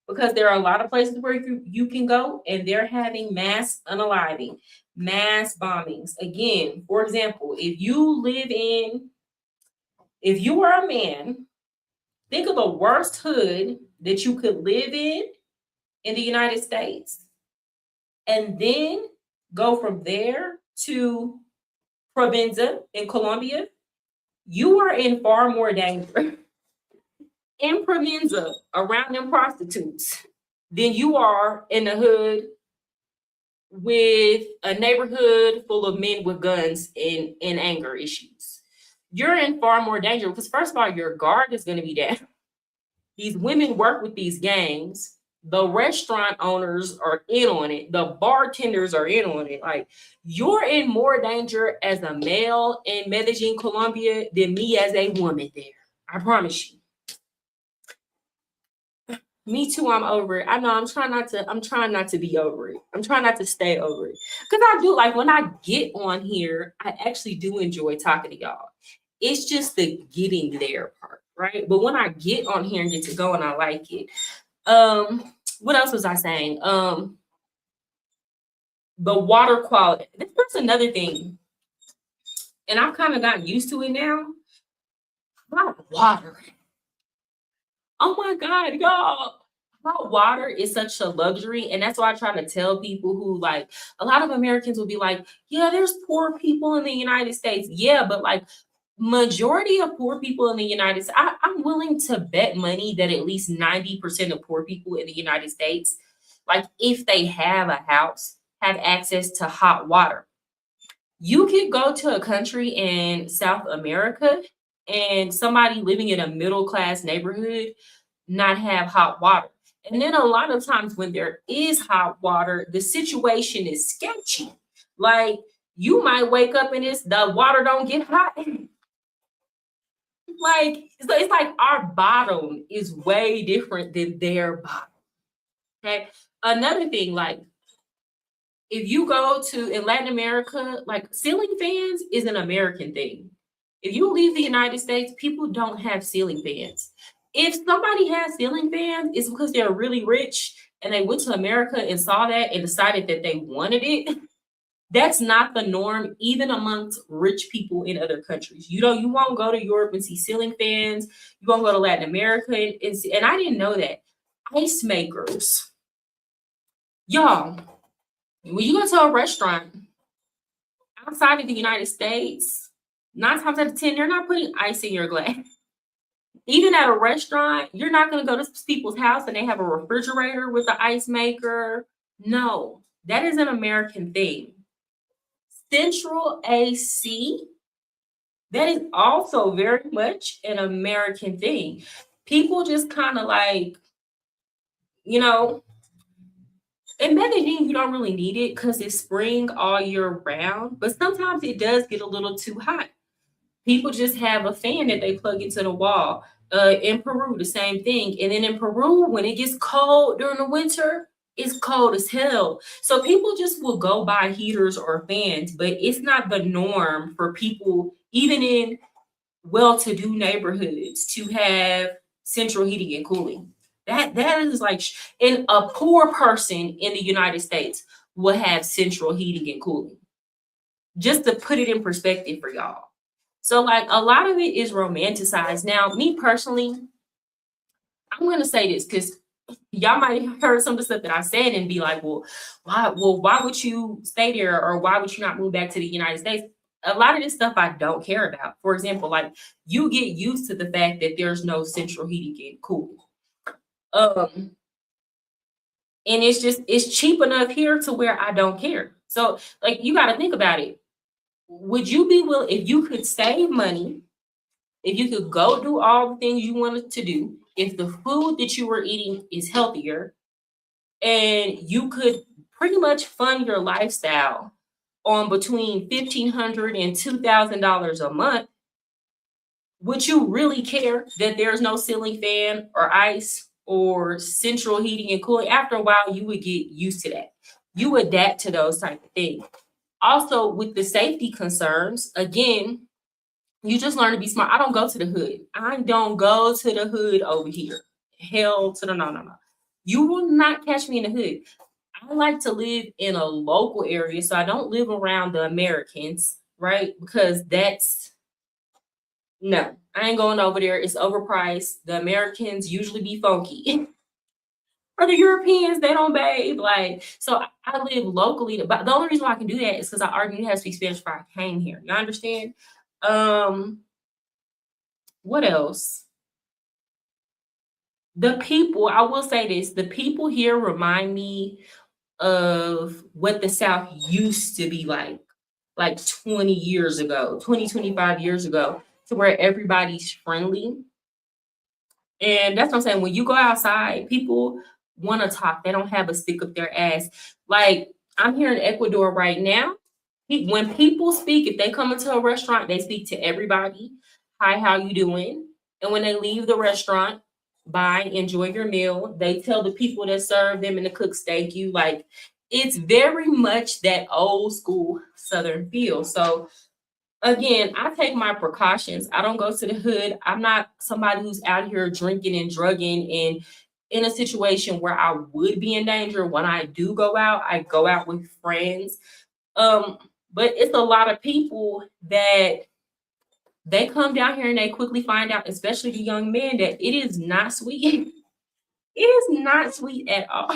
Speaker 1: because there are a lot of places where you can go and they're having mass unaliving, mass bombings. Again, for example, if you are a man, think of the worst hood that you could live in the United States, and then go from there to Provenza in Colombia. You are in far more danger in Provenza around them prostitutes than you are in the hood with a neighborhood full of men with guns and anger issues. You're in far more danger because, first of all, your guard is going to be down. These women work with these gangs. The restaurant owners are in on it. The bartenders are in on it. Like, you're in more danger as a male in Medellin, Colombia, than me as a woman there. I promise you. Me too, I'm over it. I know I'm trying not to be over it. I'm trying not to stay over it. Because I do, like, when I get on here, I actually do enjoy talking to y'all. It's just the getting there part, right? But when I get on here and get to go and I like it. What else was I saying? The water quality. That's another thing. And I've kind of gotten used to it now. Hot water. Oh my God, y'all. Hot water is such a luxury. And that's why I try to tell people who, like, a lot of Americans will be like, yeah, there's poor people in the United States. Yeah, but like, majority of poor people in the United States, I'm willing to bet money that at least 90% of poor people in the United States, like, if they have a house, have access to hot water. You could go to a country in South America and somebody living in a middle-class neighborhood not have hot water. And then a lot of times when there is hot water, the situation is sketchy. Like, you might wake up and the water don't get hot. Like, so it's like our bottom is way different than their bottom. Okay. Another thing, like, if you go to in Latin America, like, ceiling fans is an American thing. If you leave the United States, people don't have ceiling fans. If somebody has ceiling fans, it's because they're really rich and they went to America and saw that and decided that they wanted it. That's not the norm, even amongst rich people in other countries. You won't go to Europe and see ceiling fans. You won't go to Latin America and see, and I didn't know that. Ice makers. Y'all, when you go to a restaurant outside of the United States, 9 times out of 10, they're not putting ice in your glass. Even at a restaurant, you're not going to go to people's house and they have a refrigerator with an ice maker. No, that is an American thing. Central AC, that is also very much an American thing. People just kind of like, in Medellin, you don't really need it because it's spring all year round, but sometimes it does get a little too hot. People just have a fan that they plug into the wall. In Peru, the same thing. And then in Peru, when it gets cold during the winter, it's cold as hell. So people just will go buy heaters or fans, but it's not the norm for people, even in well-to-do neighborhoods, to have central heating and cooling. That is like, and a poor person in the United States will have central heating and cooling. Just to put it in perspective for y'all. So, like, a lot of it is romanticized. Now, me personally, I'm going to say this because y'all might have heard some of the stuff that I said and be like, why would you stay there, or why would you not move back to the United States? A lot of this stuff I don't care about. For example, like, you get used to the fact that there's no central heating and cooling. And it's cheap enough here to where I don't care. So, like, you got to think about it. Would you be willing, if you could save money, if you could go do all the things you wanted to do, if the food that you were eating is healthier, and you could pretty much fund your lifestyle on between $1,500 and $2,000 a month, would you really care that there's no ceiling fan or ice or central heating and cooling? After a while, you would get used to that. You adapt to those type of things. Also, with the safety concerns, again, you just learn to be smart. I don't go to the hood. I don't go to the hood over here. Hell to the no. You will not catch me in the hood. I like to live in a local area, so I don't live around the Americans, right? Because no, I ain't going over there. It's overpriced. The Americans usually be funky. For the Europeans, they don't bathe. Like, so I live locally. But the only reason why I can do that is because I already had to speak Spanish before I came here. You understand? What else? The people, I will say this, the people here remind me of what the South used to be like 20 years ago, 25 years ago, to where everybody's friendly. And that's what I'm saying. When you go outside, people want to talk. They don't have a stick up their ass. Like, I'm here in Ecuador right now. When people speak, if they come into a restaurant, they speak to everybody. Hi, how you doing? And when they leave the restaurant, bye, enjoy your meal. They tell the people that serve them and the cooks, thank you. Like, it's very much that old school Southern feel. So again, I take my precautions. I don't go to the hood. I'm not somebody who's out here drinking and drugging and in a situation where I would be in danger. When I do go out, I go out with friends. But it's a lot of people that they come down here and they quickly find out, especially the young men, that it is not sweet. It is not sweet at all.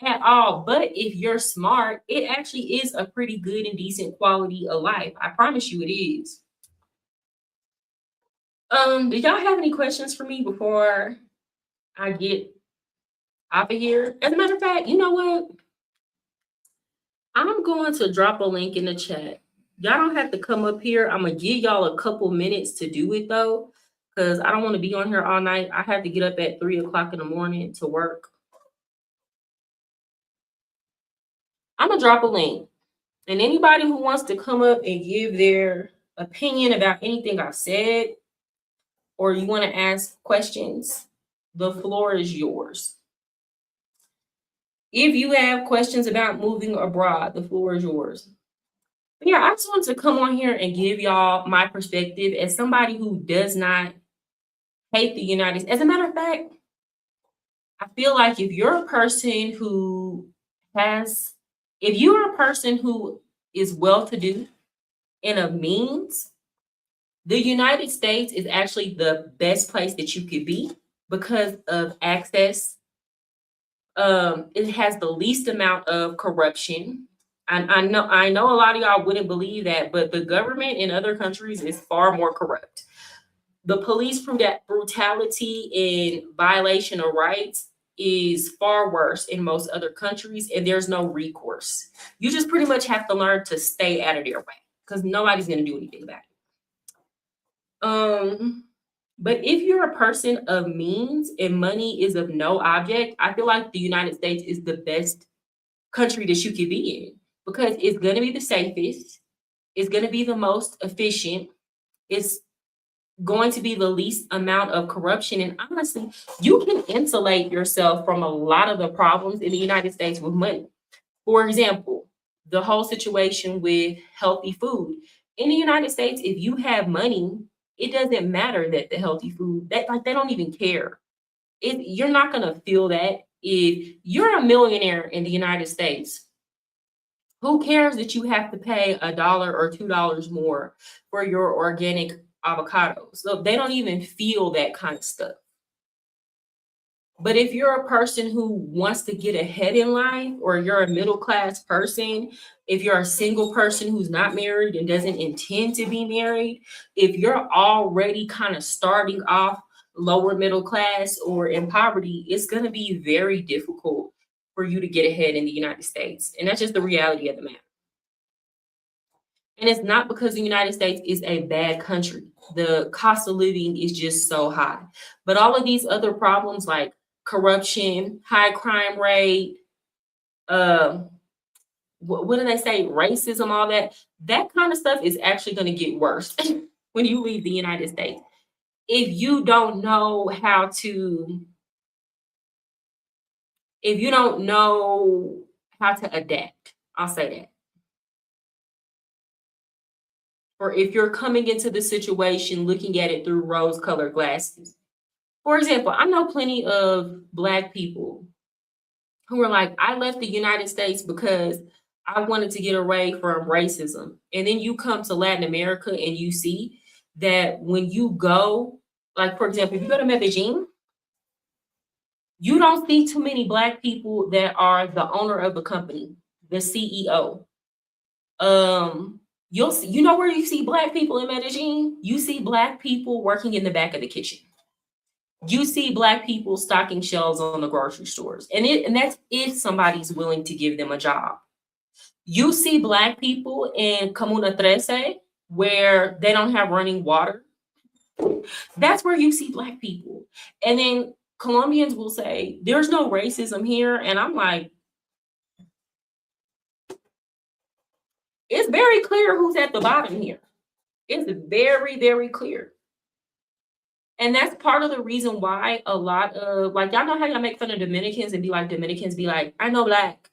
Speaker 1: At all. But if you're smart, it actually is a pretty good and decent quality of life. I promise you it is. Do y'all have any questions for me before I get out of here? As a matter of fact, you know what? I'm going to drop a link in the chat. Y'all don't have to come up here. I'm going to give y'all a couple minutes to do it, though, because I don't want to be on here all night. I have to get up at 3 o'clock in the morning to work. I'm going to drop a link. And anybody who wants to come up and give their opinion about anything I've said, or you want to ask questions, the floor is yours. If you have questions about moving abroad, the floor is yours. But yeah, I just wanted to come on here and give y'all my perspective as somebody who does not hate the United States. As a matter of fact, I feel like if you're a person who is well-to-do and of means, the United States is actually the best place that you could be because of access. It has the least amount of corruption. I know a lot of y'all wouldn't believe that, but the government in other countries is far more corrupt. The police brutality and violation of rights is far worse in most other countries, and there's no recourse. You just pretty much have to learn to stay out of their way because nobody's going to do anything about it. But if you're a person of means and money is of no object, I feel like the United States is the best country that you could be in because it's going to be the safest. It's going to be the most efficient. It's going to be the least amount of corruption. And honestly, you can insulate yourself from a lot of the problems in the United States with money. For example, the whole situation with healthy food. In the United States, if you have money, it doesn't matter that the healthy food, they don't even care. You're not going to feel that. If you're a millionaire in the United States, who cares that you have to pay $1 or $2 more for your organic avocados? So they don't even feel that kind of stuff. But if you're a person who wants to get ahead in life, or you're a middle class person, if you're a single person who's not married and doesn't intend to be married, if you're already kind of starting off lower middle class or in poverty, it's going to be very difficult for you to get ahead in the United States. And that's just the reality of the matter. And it's not because the United States is a bad country. The cost of living is just so high. But all of these other problems like corruption, high crime rate, what do they say? Racism, all that kind of stuff is actually going to get worse when you leave the United States. If you don't know how to adapt, I'll say that. Or if you're coming into the situation looking at it through rose-colored glasses. For example, I know plenty of Black people who are like, I left the United States because I wanted to get away from racism. And then you come to Latin America and you see that when you go, like, for example, if you go to Medellin, you don't see too many Black people that are the owner of the company, the CEO. You'll see, you know where you see Black people in Medellin? You see Black people working in the back of the kitchen. You see Black people stocking shelves on the grocery stores. And that's if somebody's willing to give them a job. You see Black people in Comuna 13 where they don't have running water. That's where you see Black people. And then Colombians will say, there's no racism here. And I'm like, it's very clear who's at the bottom here. It's very, very clear. And that's part of the reason why a lot of, like, y'all know how y'all make fun of Dominicans and be like, I know Black.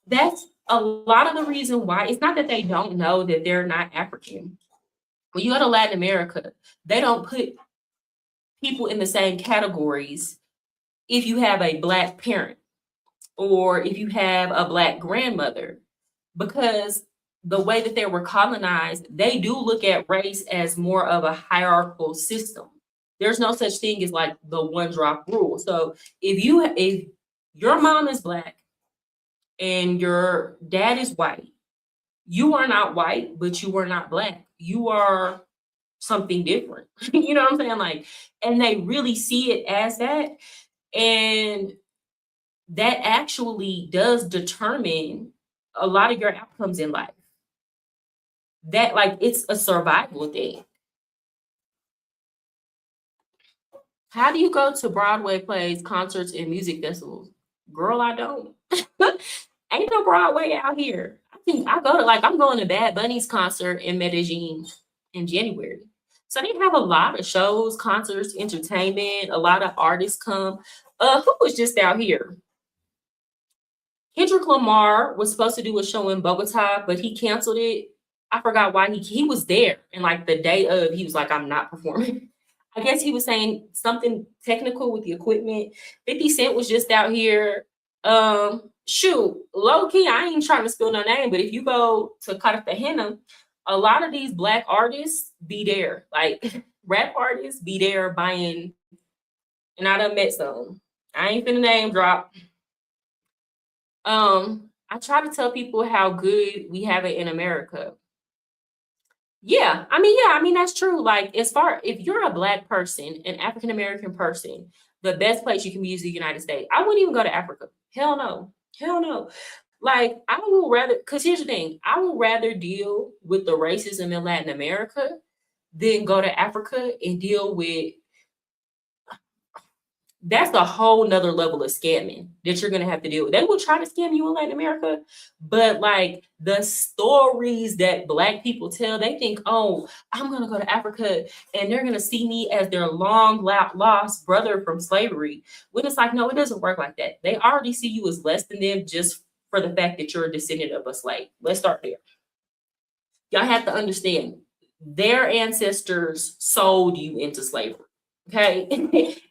Speaker 1: That's a lot of the reason why. It's not that they don't know that they're not African. When you go to Latin America, they don't put people in the same categories if you have a Black parent or if you have a Black grandmother, because the way that they were colonized, they do look at race as more of a hierarchical system. There's no such thing as like the one drop rule. So if your mom is Black and your dad is white, you are not white, but you are not Black. You are something different. You know what I'm saying? Like, and they really see it as that. And that actually does determine a lot of your outcomes in life. That, like, it's a survival thing. How do you go to Broadway plays, concerts, and music festivals? Girl, I don't. Ain't no Broadway out here. I'm going to Bad Bunny's concert in Medellin in January. So they have a lot of shows, concerts, entertainment, a lot of artists come. Who was just out here? Kendrick Lamar was supposed to do a show in Bogota, but he canceled it. I forgot why. He was there, and like the day of, he was like, I'm not performing. I guess he was saying something technical with the equipment. 50 Cent was just out here. Shoot, low key, I ain't trying to spill no name, but if you go to Cartagena, a lot of these Black artists be there. Like, rap artists be there buying, and I done met some. I ain't finna name drop. I try to tell people how good we have it in America. Yeah, I mean, that's true. Like, if you're a Black person, an African American person, the best place you can be is the United States. I wouldn't even go to Africa. Hell no. Like, I will rather, because here's the thing, I will rather deal with the racism in Latin America than go to Africa and deal with, that's a whole nother level of scamming that you're going to have to deal with. They will try to scam you in Latin America, but like the stories that Black people tell, they think, oh, I'm going to go to Africa and they're going to see me as their long lost brother from slavery. When it's like, no, it doesn't work like that. They already see you as less than them just for the fact that you're a descendant of a slave. Let's start there. Y'all have to understand, their ancestors sold you into slavery. Okay,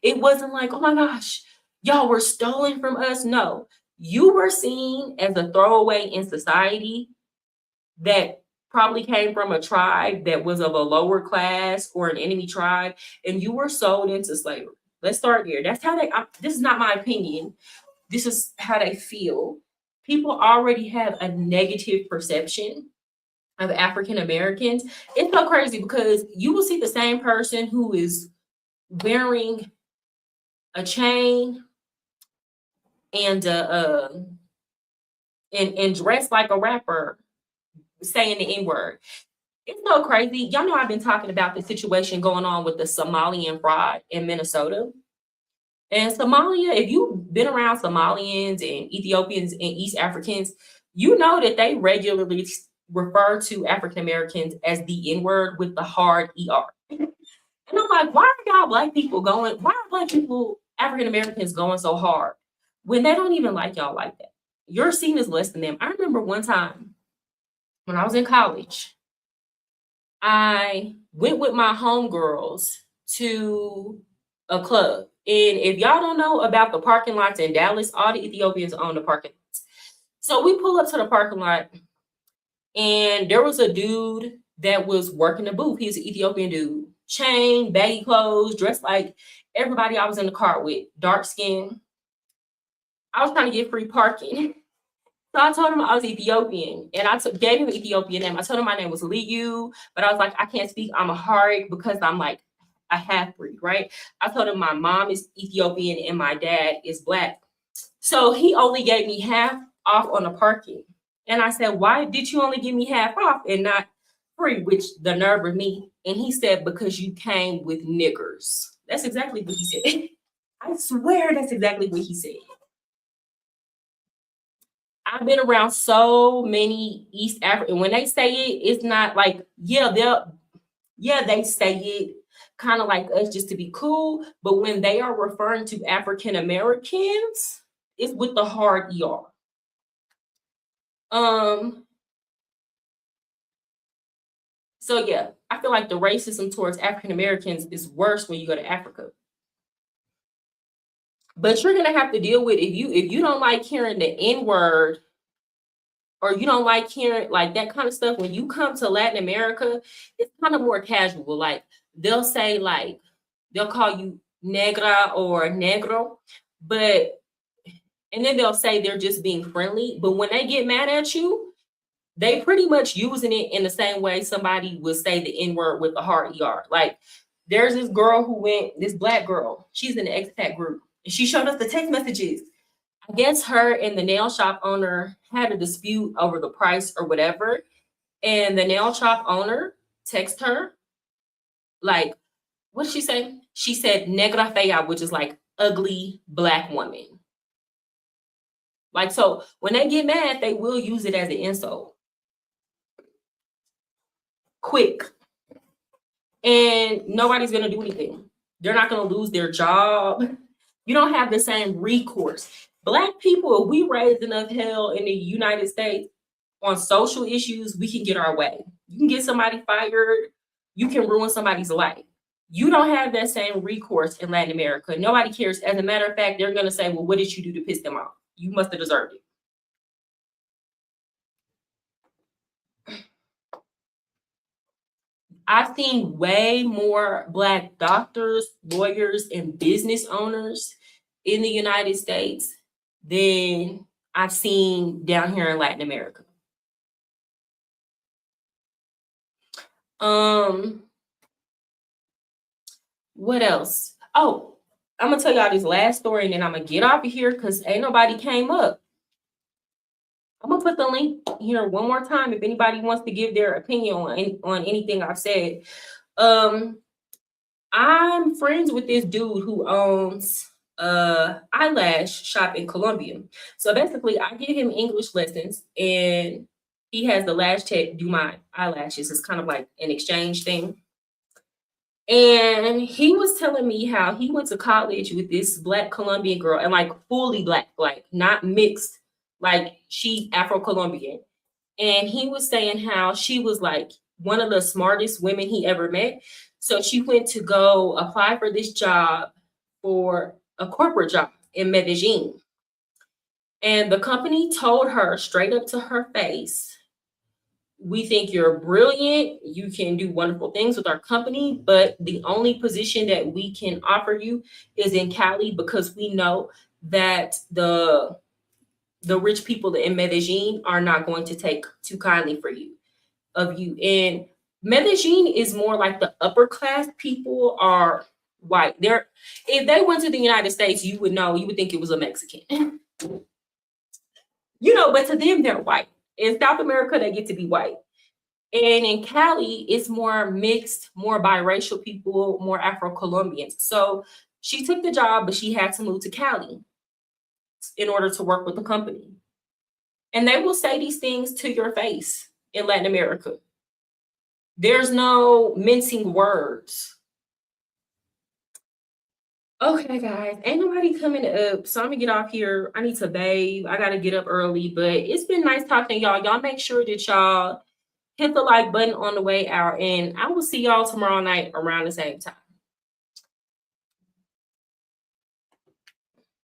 Speaker 1: it wasn't like, oh my gosh, y'all were stolen from us. No, you were seen as a throwaway in society that probably came from a tribe that was of a lower class or an enemy tribe, and you were sold into slavery. Let's start there. That's how this is not my opinion. This is how they feel. People already have a negative perception of African Americans. It's so crazy because you will see the same person who is wearing a chain and dressed like a rapper saying the N-word. It's so crazy. Y'all know I've been talking about the situation going on with the Somalian fraud in Minnesota. And Somalia, if you've been around Somalians and Ethiopians and East Africans, you know that they regularly refer to African Americans as the N-word with the hard ER. And I'm like, why are y'all black people African Americans going so hard when they don't even like y'all like that? You're seen as less than them. I remember one time when I was in college, I went with my homegirls to a club. And if y'all don't know about the parking lots in Dallas, all the Ethiopians own the parking lots. So we pull up to the parking lot, and there was a dude that was working the booth. He's an Ethiopian dude, chain, baggy clothes, dressed like everybody I was in the car with, dark skin. I was trying to get free parking. So I told him I was Ethiopian, and I gave him an Ethiopian name. I told him my name was Liu, but I was like, I can't speak Amharic because I'm like a half-breed, right? I told him my mom is Ethiopian and my dad is Black. So he only gave me half off on the parking. And I said, why did you only give me half off and not free? Which the nerve of me. And he said, because you came with niggers. That's exactly what he said. I swear that's exactly what he said. I've been around so many East African. When they say it, it's not like, they say it kind of like us just to be cool. But when they are referring to African Americans, it's with the hard ER. So yeah, I feel like the racism towards African Americans is worse when you go to Africa. But you're gonna have to deal with if you don't like hearing the N-word, or you don't like hearing like that kind of stuff. When you come to Latin America, it's kind of more casual. Like they'll say they'll call you negra or negro, and then they'll say they're just being friendly. But when they get mad at you, they pretty much using it in the same way somebody would say the N-word with the hard ER. Like there's this girl this Black girl, she's in the EXPAT group, and she showed us the text messages. I guess her and the nail shop owner had a dispute over the price or whatever. And the nail shop owner texted her, like, what did she say? She said negra fea, which is like ugly Black woman. Like, so when they get mad, they will use it as an insult. Quick. And nobody's going to do anything. They're not going to lose their job. You don't have the same recourse. Black people, if we raise enough hell in the United States on social issues, we can get our way. You can get somebody fired. You can ruin somebody's life. You don't have that same recourse in Latin America. Nobody cares. As a matter of fact, they're going to say, well, what did you do to piss them off? You must have deserved it. I've seen way more Black doctors, lawyers, and business owners in the United States than I've seen down here in Latin America. What else? Oh, I'm gonna tell y'all this last story and then I'm gonna get off of here because ain't nobody came up. I'm gonna put the link here one more time if anybody wants to give their opinion on anything I've said. I'm friends with this dude who owns eyelash shop in Colombian. So basically I give him English lessons and he has the lash tech do my eyelashes. It's kind of like an exchange thing. And he was telling me how he went to college with this Black Colombian girl, and like fully Black, like not mixed, like she Afro-Colombian. And he was saying how she was like one of the smartest women he ever met. So she went to go apply for this job, for a corporate job in Medellin. And the company told her straight up to her face, We think you're brilliant. You can do wonderful things with our company, but the only position that we can offer you is in Cali, because we know that the rich people in Medellin are not going to take too kindly of you. And Medellin is more like the upper class people are white. If they went to the United States, you would think it was a Mexican. But to them, they're white. In South America, they get to be white. And in Cali, it's more mixed, more biracial people, more Afro-Colombians. So she took the job, but she had to move to Cali in order to work with the company. And they will say these things to your face in Latin America. There's no mincing words. Okay, guys, ain't nobody coming up, so I'm gonna get off here. I need to bathe. I gotta get up early, but it's been nice talking to y'all. Y'all make sure that y'all hit the like button on the way out, and I will see y'all tomorrow night around the same time.